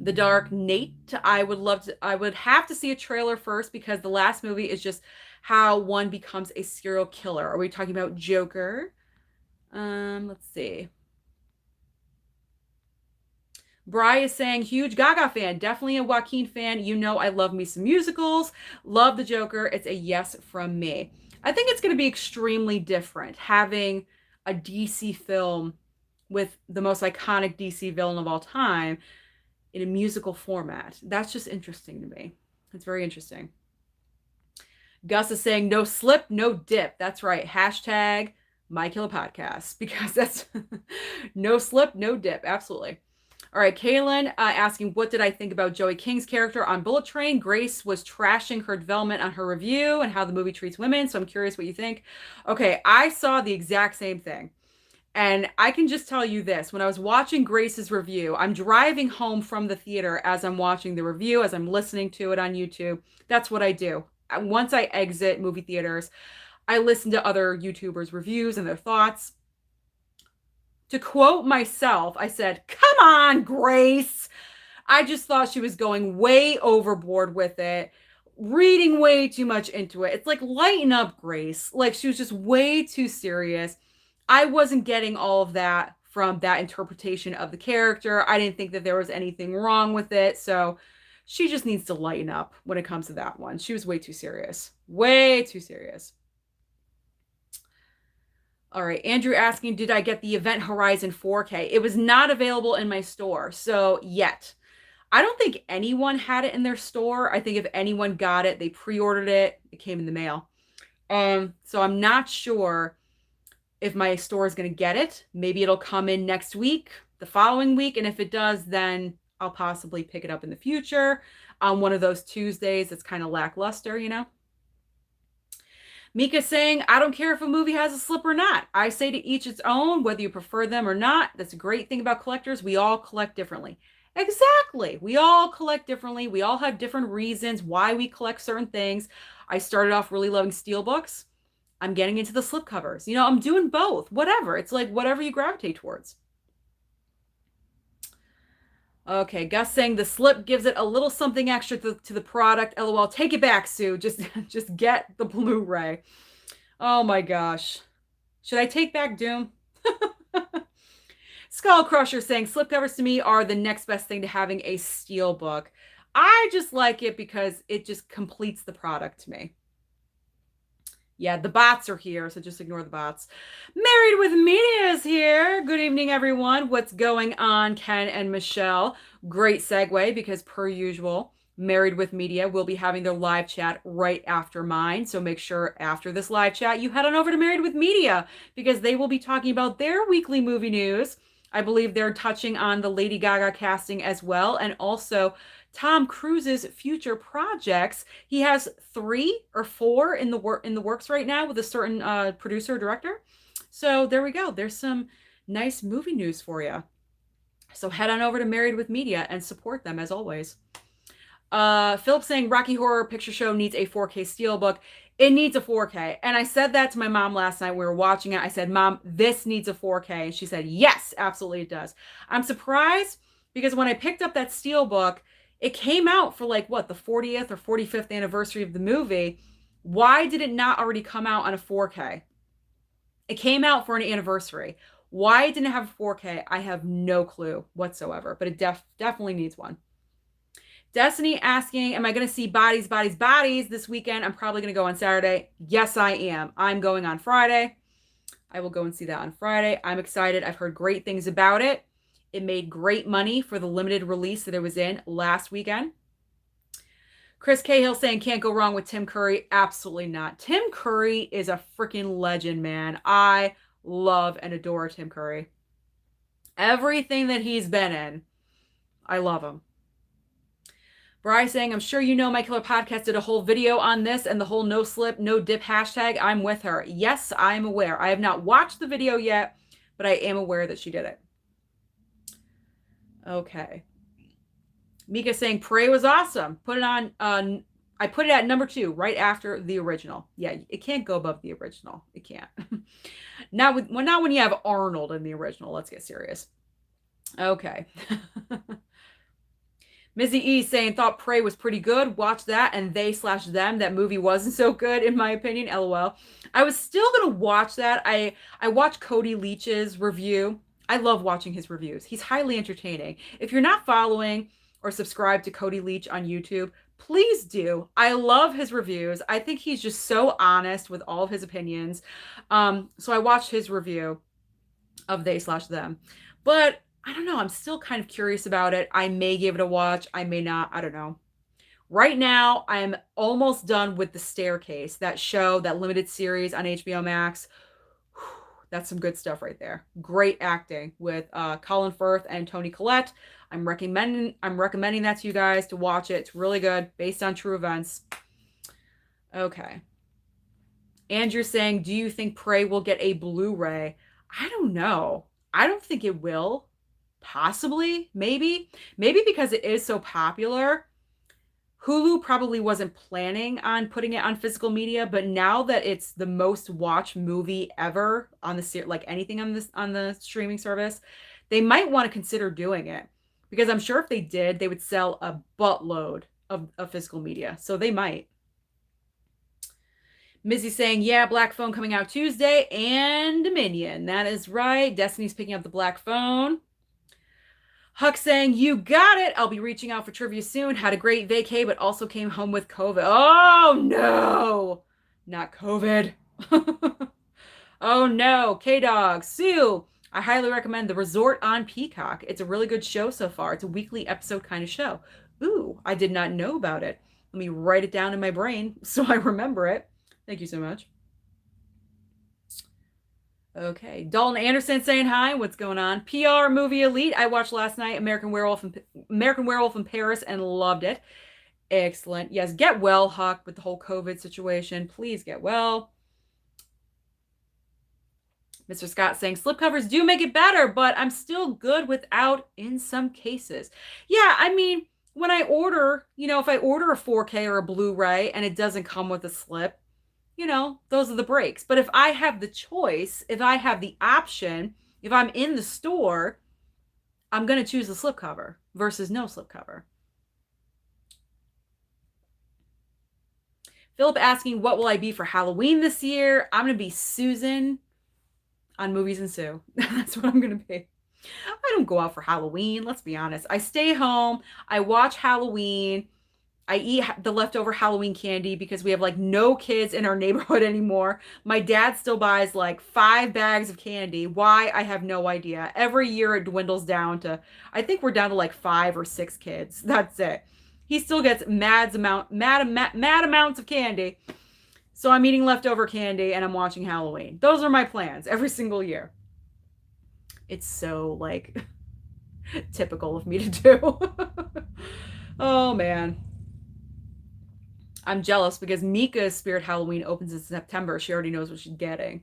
The Dark Nate, I would have to see a trailer first because the last movie is just how one becomes a serial killer. Are we talking about Joker? Let's see. Bri is saying, huge Gaga fan, definitely a Joaquin fan. You know I love me some musicals. Love the Joker. It's a yes from me. I think it's going to be extremely different having a DC film with the most iconic DC villain of all time in a musical format. That's just interesting to me. It's very interesting. Gus is saying, no slip, no dip. That's right. Hashtag My Killer Podcast, because that's no slip, no dip. Absolutely. All right. Kaylin asking, what did I think about Joey King's character on Bullet Train? Grace was trashing her development on her review and how the movie treats women. So I'm curious what you think. Okay. I saw the exact same thing. And I can just tell you this, when I was watching Grace's review, I'm driving home from the theater as I'm watching the review, as I'm listening to it on YouTube. That's what I do. Once I exit movie theaters, I listen to other YouTubers' reviews and their thoughts. To quote myself, I said, "Come on, Grace." I just thought she was going way overboard with it, reading way too much into it. It's like, lighten up, Grace. Like, she was just way too serious. I wasn't getting all of that from that interpretation of the character. I didn't think that there was anything wrong with it. So she just needs to lighten up when it comes to that one. She was way too serious. Way too serious. All right, Andrew asking, did I get the Event Horizon 4K? It was not available in my store, so yet. I don't think anyone had it in their store. I think if anyone got it, they pre-ordered it. It came in the mail. So I'm not sure if my store is going to get it. Maybe it'll come in next week, the following week, and if it does, then I'll possibly pick it up in the future on one of those Tuesdays that's kind of lackluster, you know? Mika saying, I don't care if a movie has a slip or not. I say to each its own, whether you prefer them or not. That's a great thing about collectors. We all collect differently. Exactly. We all collect differently. We all have different reasons why we collect certain things. I started off really loving steelbooks. I'm getting into the slipcovers. You know, I'm doing both. Whatever. It's like whatever you gravitate towards. Okay, Gus saying the slip gives it a little something extra to the product. LOL. Take it back, Sue. Just get the Blu-ray. Oh my gosh. Should I take back Doom? Skull Crusher saying slipcovers to me are the next best thing to having a steel book. I just like it because it just completes the product to me. Yeah, the bots are here, so just ignore the bots. Married with Media is here. Good evening, everyone. What's going on, Ken and Michelle? Great segue because, per usual, Married with Media will be having their live chat right after mine. So make sure after this live chat, you head on over to Married with Media because they will be talking about their weekly movie news. I believe they're touching on the Lady Gaga casting as well, and also Tom Cruise's future projects. He has 3 or 4 in the works right now with a certain producer or director. So there we go. There's some nice movie news for you. So head on over to Married with Media and support them as always. Philip saying Rocky Horror Picture Show needs a 4K steelbook. It needs a 4K. And I said that to my mom last night. We were watching it. I said, Mom, this needs a 4K. And she said, yes, absolutely it does. I'm surprised because when I picked up that steelbook, it came out for like what, the 40th or 45th anniversary of the movie. Why did it not already come out on a 4K? It came out for an anniversary. Why it didn't have a 4K, I have no clue whatsoever, but it definitely needs one. Destiny asking, am I going to see Bodies, Bodies, Bodies this weekend? I'm probably going to go on Saturday. Yes, I am. I'm going on Friday. I will go and see that on Friday. I'm excited. I've heard great things about it. It made great money for the limited release that it was in last weekend. Chris Cahill saying can't go wrong with Tim Curry. Absolutely not. Tim Curry is a freaking legend, man. I love and adore Tim Curry. Everything that he's been in, I love him. Bryce saying, I'm sure you know My Killer Podcast did a whole video on this and the whole no slip, no dip hashtag. I'm with her. Yes, I'm aware. I have not watched the video yet, but I am aware that she did it. Okay. Mika saying, Prey was awesome. Put it on, I put it at number 2, right after the original. Yeah, it can't go above the original. It can't. Not when you have Arnold in the original. Let's get serious. Okay. Mizzy E saying, thought Prey was pretty good. Watch that and They/Them. That movie wasn't so good, in my opinion. LOL. I was still going to watch that. I watched Cody Leach's review. I love watching his reviews. He's highly entertaining. If you're not following or subscribed to Cody Leach on YouTube, please do. I love his reviews. I think he's just so honest with all of his opinions. So I watched his review of They/Them. But I don't know. I'm still kind of curious about it. I may give it a watch. I may not. I don't know. Right now, I'm almost done with The Staircase, that show, that limited series on HBO Max. That's some good stuff right there. Great acting with Colin Firth and Toni Collette. I'm recommending that to you guys to watch it. It's really good, based on true events. Okay. Andrew saying, do you think Prey will get a Blu-ray? I don't know. I don't think it will. Possibly, maybe. Maybe because it is so popular. Hulu probably wasn't planning on putting it on physical media, but now that it's the most watched movie ever on the like anything on this on the streaming service, they might want to consider doing it because I'm sure if they did, they would sell a buttload of physical media. So they might. Missy saying, yeah, Black Phone coming out Tuesday and Dominion. That is right. Destiny's picking up the Black Phone. Huck saying, you got it. I'll be reaching out for trivia soon. Had a great vacay, but also came home with COVID. Oh, no. Not COVID. Oh, no. K-Dog. Sue. I highly recommend The Resort on Peacock. It's a really good show so far. It's a weekly episode kind of show. Ooh, I did not know about it. Let me write it down in my brain so I remember it. Thank you so much. Okay. Dalton Anderson saying hi. What's going on? PR Movie Elite. I watched last night American Werewolf in Paris and loved it. Excellent. Yes, get well, Huck, with the whole COVID situation. Please get well. Mr. Scott saying slipcovers do make it better, but I'm still good without in some cases. Yeah, I mean, when I order, if I order a 4K or a Blu-ray and it doesn't come with a slip, those are the breaks. But if I have the choice, if I have the option, if I'm in the store, I'm going to choose the slipcover versus no slipcover. Philip asking, what will I be for Halloween this year? I'm going to be Susan on Movies&Sue. That's what I'm going to be. I don't go out for Halloween. Let's be honest. I stay home. I watch Halloween. I eat the leftover Halloween candy because we have like no kids in our neighborhood anymore. My dad still buys like 5 bags of candy. Why? I have no idea. Every year it dwindles down to, I think we're down to like 5 or 6 kids. That's it. He still gets mad amounts of candy. So I'm eating leftover candy and I'm watching Halloween. Those are my plans every single year. It's so like typical of me to do. Oh man. I'm jealous because Mika's Spirit Halloween opens in September. She already knows what she's getting.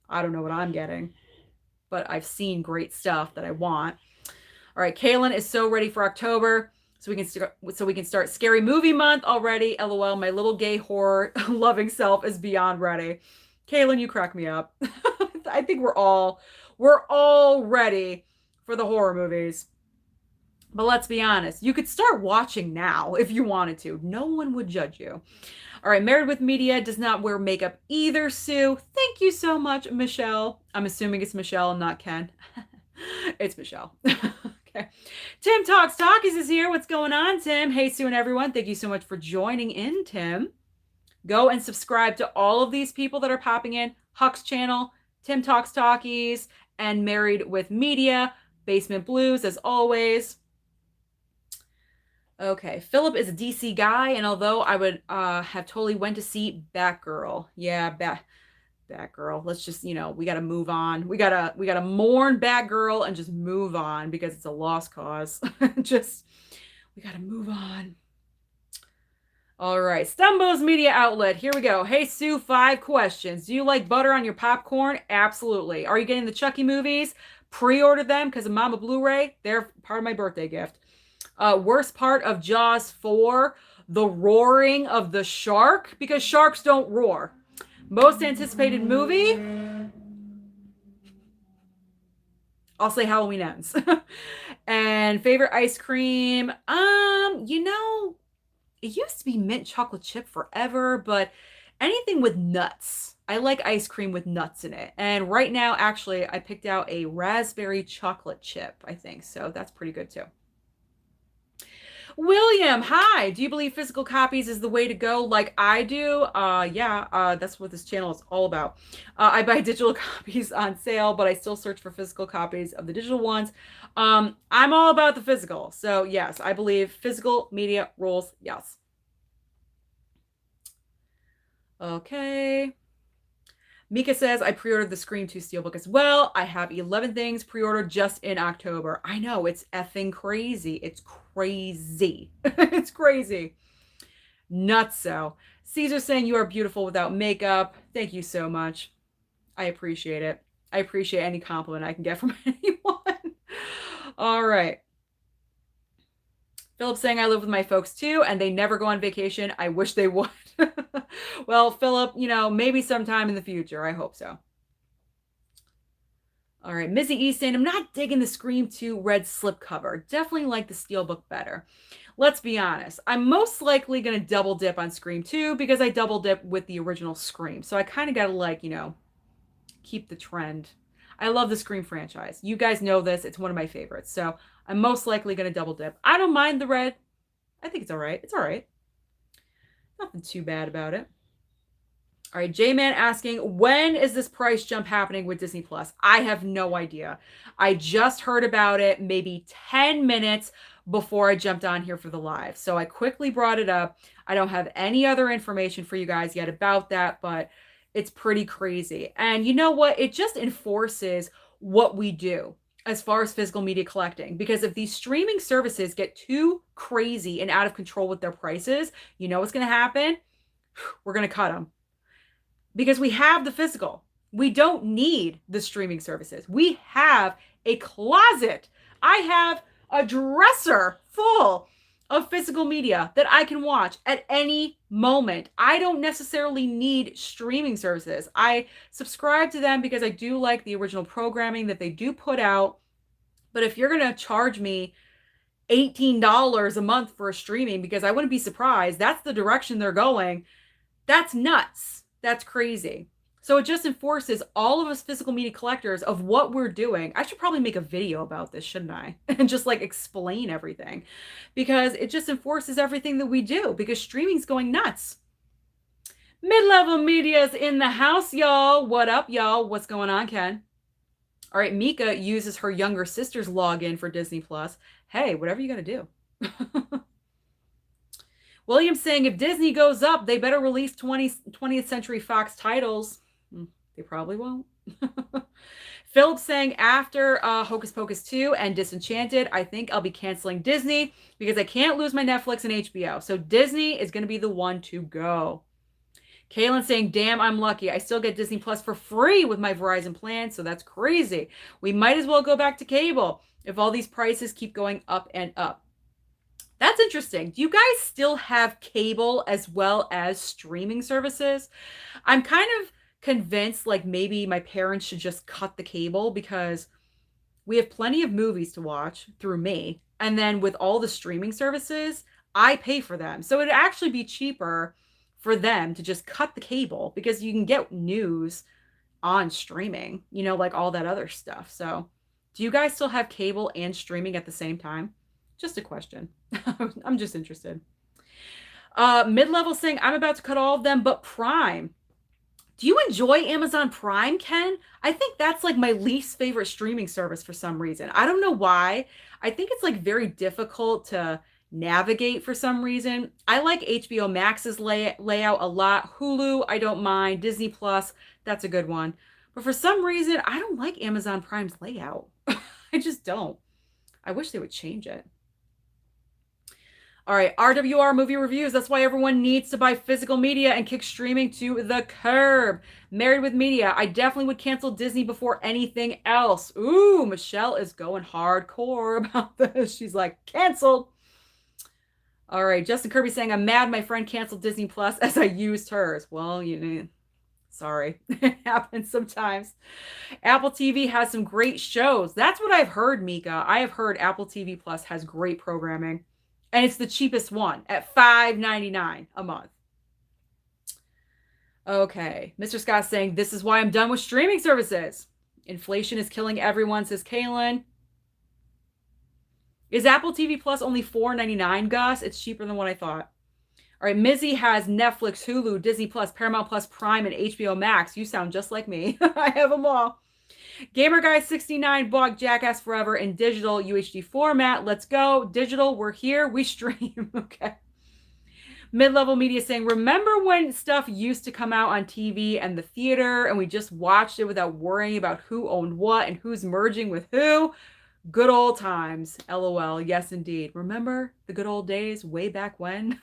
I don't know what I'm getting, but I've seen great stuff that I want. All right, Kaylin is so ready for October, so we can start Scary Movie Month already. LOL, my little gay horror loving self is beyond ready. Kaylin, you crack me up. I think we're all ready for the horror movies. But let's be honest, you could start watching now if you wanted to. No one would judge you. All right, Married with Media does not wear makeup either, Sue. Thank you so much, Michelle. I'm assuming it's Michelle and not Ken. It's Michelle. Okay. Tim Talks Talkies is here. What's going on, Tim? Hey, Sue and everyone. Thank you so much for joining in, Tim. Go and subscribe to all of these people that are popping in. Huck's channel, Tim Talks Talkies, and Married with Media. Basement Blues, as always. Okay, Philip is a DC guy, and although I would have totally went to see Batgirl. Yeah, Batgirl. Let's just, we got to move on. We got to mourn Batgirl and just move on because it's a lost cause. We got to move on. All right, Stumbo's Media Outlet. Here we go. Hey, Sue, 5 questions. Do you like butter on your popcorn? Absolutely. Are you getting the Chucky movies? Pre-order them because of Mama Blu-ray. They're part of my birthday gift. Worst part of Jaws 4, the roaring of the shark, because sharks don't roar. Most anticipated movie, I'll say Halloween Ends. And favorite ice cream, it used to be mint chocolate chip forever, but anything with nuts. I like ice cream with nuts in it. And right now, actually, I picked out a raspberry chocolate chip, I think. So that's pretty good too. William, hi. Do you believe physical copies is the way to go like I do? Yeah, that's what this channel is all about. I buy digital copies on sale, but I still search for physical copies of the digital ones. I'm all about the physical. So yes, I believe physical media rules. Yes. Okay. Mika says, I pre-ordered the Scream 2 Steelbook as well. I have 11 things pre-ordered just in October. I know, it's effing crazy. It's crazy. It's crazy. Nutso. Caesar saying, you are beautiful without makeup. Thank you so much. I appreciate it. I appreciate any compliment I can get from anyone. All right. Philip saying I live with my folks too, and they never go on vacation. I wish they would. Well, Philip, maybe sometime in the future. I hope so. All right, Missy E saying, I'm not digging the Scream 2 red slipcover. Definitely like the Steelbook better. Let's be honest. I'm most likely going to double dip on Scream 2 because I double dip with the original Scream. So I kind of got to keep the trend. I love the Scream franchise. You guys know this. It's one of my favorites. So I'm most likely going to double dip. I don't mind the red. I think it's all right. It's all right. Nothing too bad about it. All right, J-Man asking, when is this price jump happening with Disney Plus? I have no idea. I just heard about it maybe 10 minutes before I jumped on here for the live. So I quickly brought it up. I don't have any other information for you guys yet about that, but it's pretty crazy. And you know what? It just enforces what we do as far as physical media collecting. Because if these streaming services get too crazy and out of control with their prices, you know what's going to happen? We're going to cut them. Because we have the physical. We don't need the streaming services. We have a closet. I have a dresser full of physical media that I can watch at any moment. I don't necessarily need streaming services. I subscribe to them because I do like the original programming that they do put out. But if you're going to charge me $18 a month for a streaming, because I wouldn't be surprised, that's the direction they're going, that's nuts. That's crazy. So it just enforces all of us physical media collectors of what we're doing. I should probably make a video about this, shouldn't I? And just explain everything, because it just enforces everything that we do, because streaming's going nuts. Mid-level media's in the house, y'all. What up, y'all? What's going on, Ken? All right, Mika uses her younger sister's login for Disney Plus. Hey, whatever you got to do. William's saying, if Disney goes up, they better release 20th Century Fox titles. They probably won't. Philip's saying, after Hocus Pocus 2 and Disenchanted, I think I'll be canceling Disney because I can't lose my Netflix and HBO. So Disney is going to be the one to go. Kaylin's saying, damn, I'm lucky. I still get Disney Plus for free with my Verizon plan, so that's crazy. We might as well go back to cable if all these prices keep going up and up. That's interesting. Do you guys still have cable as well as streaming services? I'm kind of convinced maybe my parents should just cut the cable, because we have plenty of movies to watch through me. And then with all the streaming services, I pay for them. So it'd actually be cheaper for them to just cut the cable, because you can get news on streaming, all that other stuff. So do you guys still have cable and streaming at the same time? Just a question. I'm just interested. Mid-level saying, I'm about to cut all of them, but Prime. Do you enjoy Amazon Prime, Ken? I think that's my least favorite streaming service for some reason. I don't know why. I think it's very difficult to navigate for some reason. I like HBO Max's layout a lot. Hulu, I don't mind. Disney Plus, that's a good one. But for some reason, I don't like Amazon Prime's layout. I just don't. I wish they would change it. All right, RWR movie reviews. That's why everyone needs to buy physical media and kick streaming to the curb. Married with Media. I definitely would cancel Disney before anything else. Ooh, Michelle is going hardcore about this. She's like, canceled. All right, Justin Kirby saying, I'm mad my friend canceled Disney Plus as I used hers. Well, sorry. It happens sometimes. Apple TV has some great shows. That's what I've heard, Mika. I have heard Apple TV Plus has great programming. And it's the cheapest one at $5.99 a month. Okay. Mr. Scott's saying, this is why I'm done with streaming services. Inflation is killing everyone, says Kaylin. Is Apple TV Plus only $4.99, Gus? It's cheaper than what I thought. All right. Mizzy has Netflix, Hulu, Disney Plus, Paramount Plus, Prime, and HBO Max. You sound just like me. I have them all. Gamer Guy 69 bought Jackass Forever in digital UHD format. Let's go. Digital, we're here. We stream. Okay. Mid-level media saying, remember when stuff used to come out on TV and the theater and we just watched it without worrying about who owned what and who's merging with who? Good old times. LOL. Yes, indeed. Remember the good old days way back when?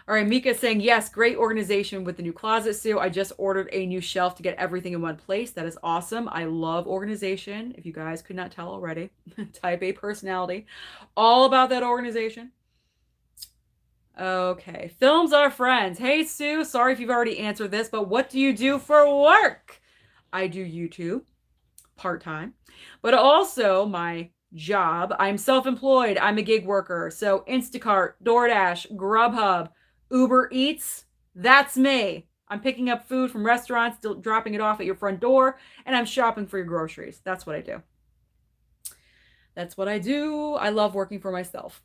All right, Mika saying, yes, great organization with the new closet, Sue. I just ordered a new shelf to get everything in one place. That is awesome. I love organization. If you guys could not tell already, type A personality. All about that organization. Okay, films are friends. Hey, Sue, sorry if you've already answered this, but what do you do for work? I do YouTube part-time, but also my job. I'm self-employed. I'm a gig worker. So Instacart, DoorDash, Grubhub, Uber Eats, that's me. I'm picking up food from restaurants, dropping it off at your front door, and I'm shopping for your groceries. That's what I do. That's what I do. I love working for myself.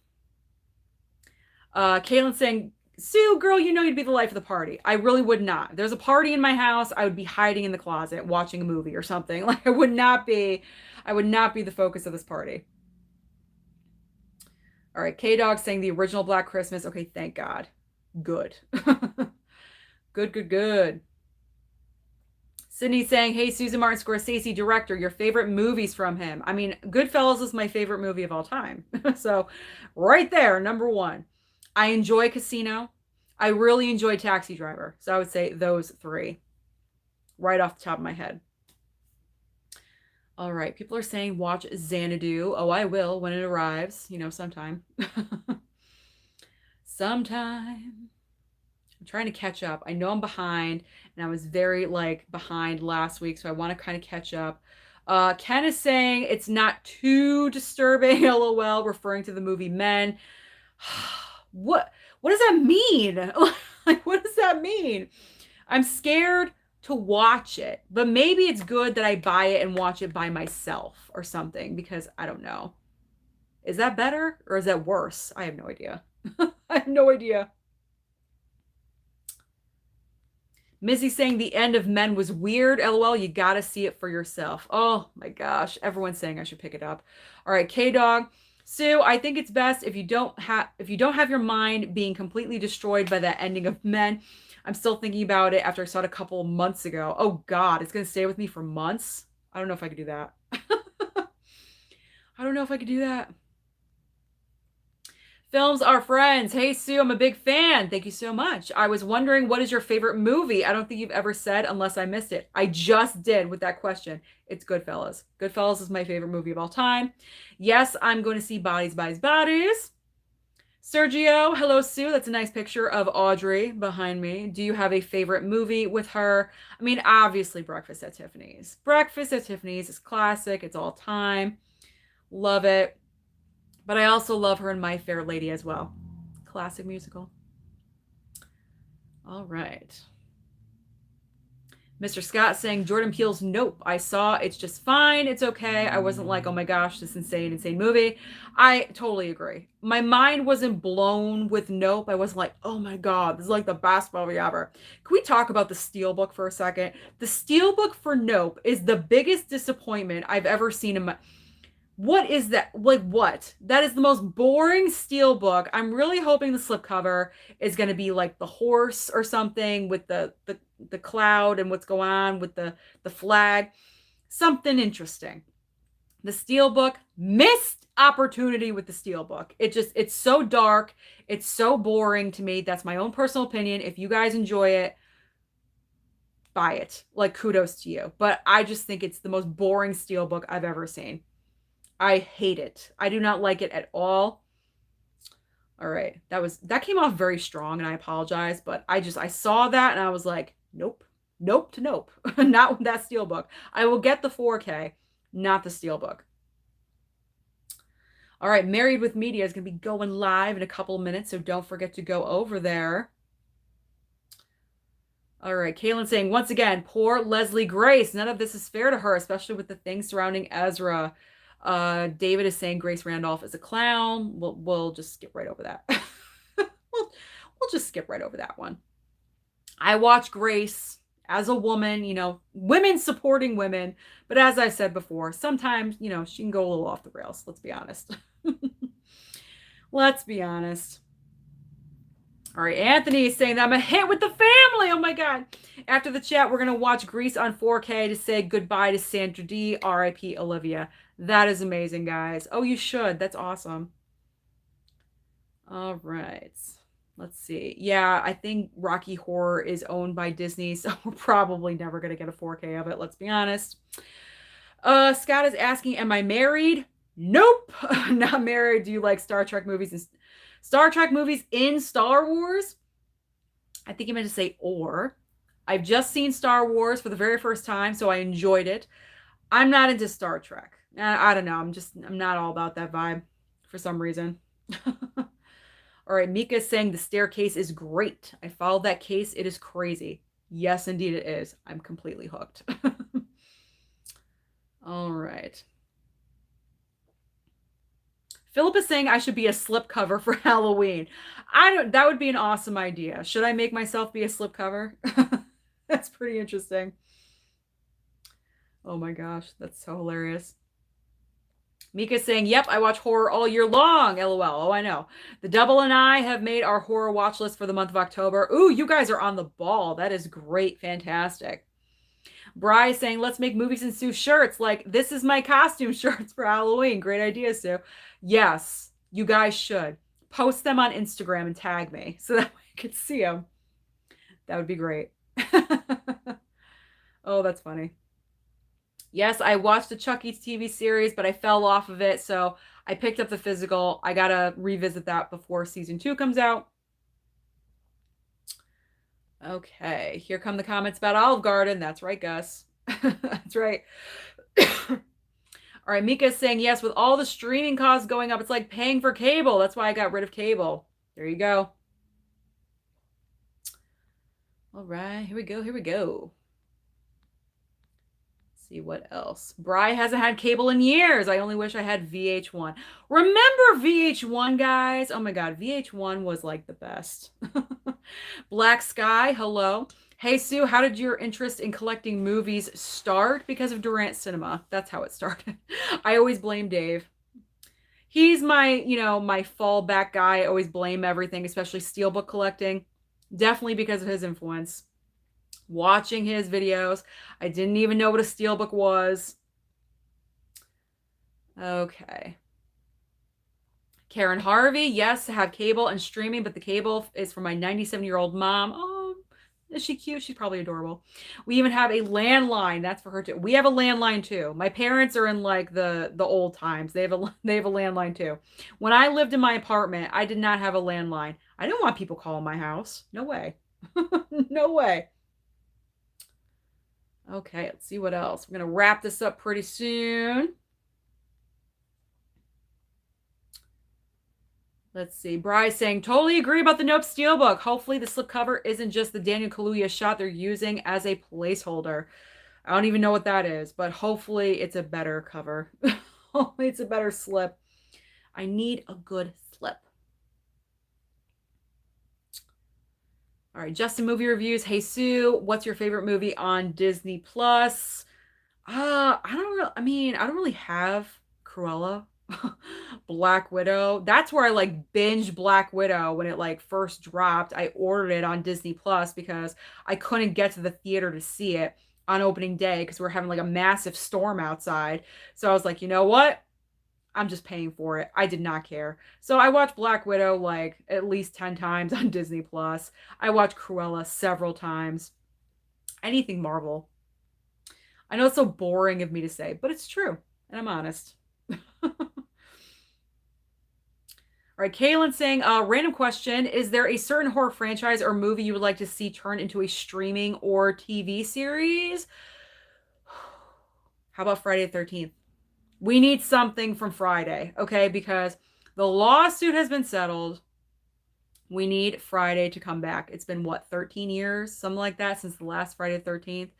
Caitlin saying, Sue, girl, you know you'd be the life of the party. I really would not. If there's a party in my house, I would be hiding in the closet watching a movie or something. Like I would not be the focus of this party. All right, K-Dog saying the original Black Christmas. Okay, thank God. Good. Good, good, good. Sydney saying, hey, Susan Martin Scorsese, director, your favorite movies from him. I mean, Goodfellas is my favorite movie of all time. So right there, number one. I enjoy Casino. I really enjoy Taxi Driver. So I would say those three right off the top of my head. All right. People are saying watch Xanadu. Oh, I will when it arrives, sometime. Sometime. I'm trying to catch up. I know I'm behind, and I was very behind last week, so I want to kind of catch up. Ken is saying it's not too disturbing, lol, referring to the movie Men. What does that mean? What does that mean? I'm scared to watch it, but maybe it's good that I buy it and watch it by myself or something, because I don't know. Is that better or is that worse? I have no idea. I have no idea. Missy saying the end of Men was weird. LOL, you gotta see it for yourself. Oh my gosh. Everyone's saying I should pick it up. All right, K-Dog. Sue, I think it's best if you don't have your mind being completely destroyed by that ending of Men. I'm still thinking about it after I saw it a couple of months ago. Oh God, it's gonna stay with me for months. I don't know if I could do that. I don't know if I could do that. Films are friends. Hey, Sue, I'm a big fan. Thank you so much. I was wondering, what is your favorite movie? I don't think you've ever said unless I missed it. I just did with that question. It's Goodfellas. Goodfellas is my favorite movie of all time. Yes, I'm going to see Bodies, Bodies, Bodies. Sergio, hello, Sue. That's a nice picture of Audrey behind me. Do you have a favorite movie with her? I mean, obviously Breakfast at Tiffany's. Breakfast at Tiffany's is classic. It's all time. Love it. But I also love her in My Fair Lady as well. Classic musical. All right. Mr. Scott saying, Jordan Peele's Nope. I saw, it's just fine. It's okay. I wasn't like, oh my gosh, this insane movie. I totally agree. My mind wasn't blown with Nope. I wasn't like, oh my God, this is like the best movie ever. Can we talk about the Steelbook for a second? The Steelbook for Nope is the biggest disappointment I've ever seen in my... What is that? Like what? That is the most boring Steelbook. I'm really hoping the slipcover is going to be like the horse or something with the cloud and what's going on with the flag. Something interesting. The Steelbook, missed opportunity with the Steelbook. It's so dark. It's so boring to me. That's my own personal opinion. If you guys enjoy it, buy it. Like, kudos to you. But I just think it's the most boring Steelbook I've ever seen. I hate it. I do not like it at all. All right. That came off very strong, and I apologize, but I saw that and I was like, nope. Nope to nope. Not with that Steelbook. I will get the 4K, not the Steelbook. All right. Married with Media is going to be going live in a couple of minutes, so don't forget to go over there. All right. Kaylin saying, once again, poor Leslie Grace. None of this is fair to her, especially with the things surrounding Ezra. David is saying Grace Randolph is a clown. We'll just skip right over that. we'll just skip right over that one. I watch Grace as a woman, women supporting women. But as I said before, sometimes, she can go a little off the rails. Let's be honest. Let's be honest. All right, Anthony is saying that I'm a hit with the family. Oh my God. After the chat, we're going to watch Grease on 4K to say goodbye to Sandra D. R.I.P. Olivia. That is amazing, guys. Oh, you should. That's awesome. All right. Let's see. Yeah, I think Rocky Horror is owned by Disney, so we're probably never going to get a 4K of it, let's be honest. Scott is asking, am I married? Nope. Not married. Do you like Star Trek movies and Star Trek movies in Star Wars? I think he meant to say or. I've just seen Star Wars for the very first time, so I enjoyed it. I'm not into Star Trek. I don't know. I'm not all about that vibe for some reason. All right, Mika's saying the staircase is great. I followed that case. It is crazy. Yes, indeed it is. I'm completely hooked. All right. Philip is saying I should be a slipcover for Halloween. That would be an awesome idea. Should I make myself be a slipcover? That's pretty interesting. Oh my gosh, that's so hilarious. Mika's saying, yep, I watch horror all year long. LOL. Oh, I know. The double and I have made our horror watch list for the month of October. Ooh, you guys are on the ball. That is great. Fantastic. Bri saying, let's make Movies and Sue shirts. Like, this is my costume shirts for Halloween. Great idea, Sue. Yes, you guys should. Post them on Instagram and tag me so that I could see them. That would be great. Oh, that's funny. Yes, I watched the Chucky's TV series, but I fell off of it, so I picked up the physical. I gotta revisit that before season 2 comes out. Okay, here come the comments about Olive Garden. That's right, Gus. That's right. All right, Mika's saying, yes, with all the streaming costs going up, it's like paying for cable. That's why I got rid of cable. There you go. All right, here we go. Here we go. Let's see what else. Bri hasn't had cable in years. I only wish I had VH1. Remember VH1, guys? Oh my God, VH1 was like the best. Black Sky, hello. Hey, Sue, how did your interest in collecting movies start? Because of Durant Cinema. That's how it started. I always blame Dave. He's my, my fallback guy. I always blame everything, especially steelbook collecting. Definitely because of his influence. Watching his videos. I didn't even know what a steelbook was. Okay. Karen Harvey, yes, I have cable and streaming, but the cable is for my 97-year-old mom. Oh, is she cute? She's probably adorable. We even have a landline. That's for her too. We have a landline too. My parents are in like the old times. They have a landline too. When I lived in my apartment, I did not have a landline. I didn't want people calling my house. No way. No way. Okay, let's see what else. We're going to wrap this up pretty soon. Let's see. Bry's saying, totally agree about the Nope Steelbook. Hopefully the slipcover isn't just the Daniel Kaluuya shot they're using as a placeholder. I don't even know what that is, but hopefully it's a better cover. Hopefully it's a better slip. I need a good slip. All right, Justin Movie Reviews. Hey, Sue, what's your favorite movie on Disney Plus? I don't really have Cruella. Black Widow. That's where I like binged Black Widow when it like first dropped. I ordered it on Disney Plus because I couldn't get to the theater to see it on opening day because we're having like a massive storm outside. So I was like, you know what? I'm just paying for it. I did not care. So I watched Black Widow like at least 10 times on Disney Plus. I watched Cruella several times. Anything Marvel. I know it's so boring of me to say, but it's true. And I'm honest. All right, Kaylin saying, random question. Is there a certain horror franchise or movie you would like to see turned into a streaming or TV series? How about Friday the 13th? We need something from Friday, okay? Because the lawsuit has been settled. We need Friday to come back. It's been, what, 13 years? Something like that since the last Friday the 13th.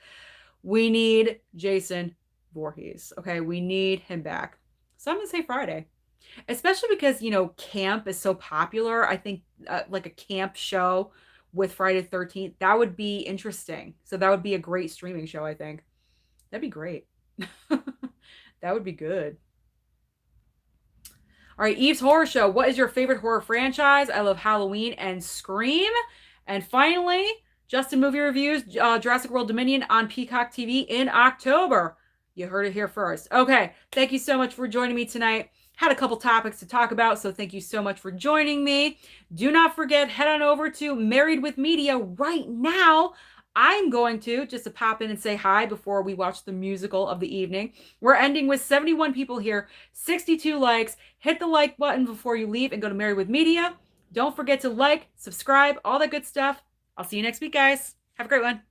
We need Jason Voorhees, okay? We need him back. So I'm going to say Friday. Especially because, camp is so popular. I think like a camp show with Friday the 13th, that would be interesting. So that would be a great streaming show, I think. That'd be great. That would be good. All right, Eve's Horror Show. What is your favorite horror franchise? I love Halloween and Scream. And finally, Justin Movie Reviews, Jurassic World Dominion on Peacock TV in October. You heard it here first. Okay, thank you so much for joining me tonight. Had a couple topics to talk about, so thank you so much for joining me. Do not forget, head on over to Married with Media right now. I'm going just to pop in and say hi before we watch the musical of the evening. We're ending with 71 people here, 62 likes. Hit the like button before you leave and go to Married with Media. Don't forget to like, subscribe, all that good stuff. I'll see you next week, guys. Have a great one.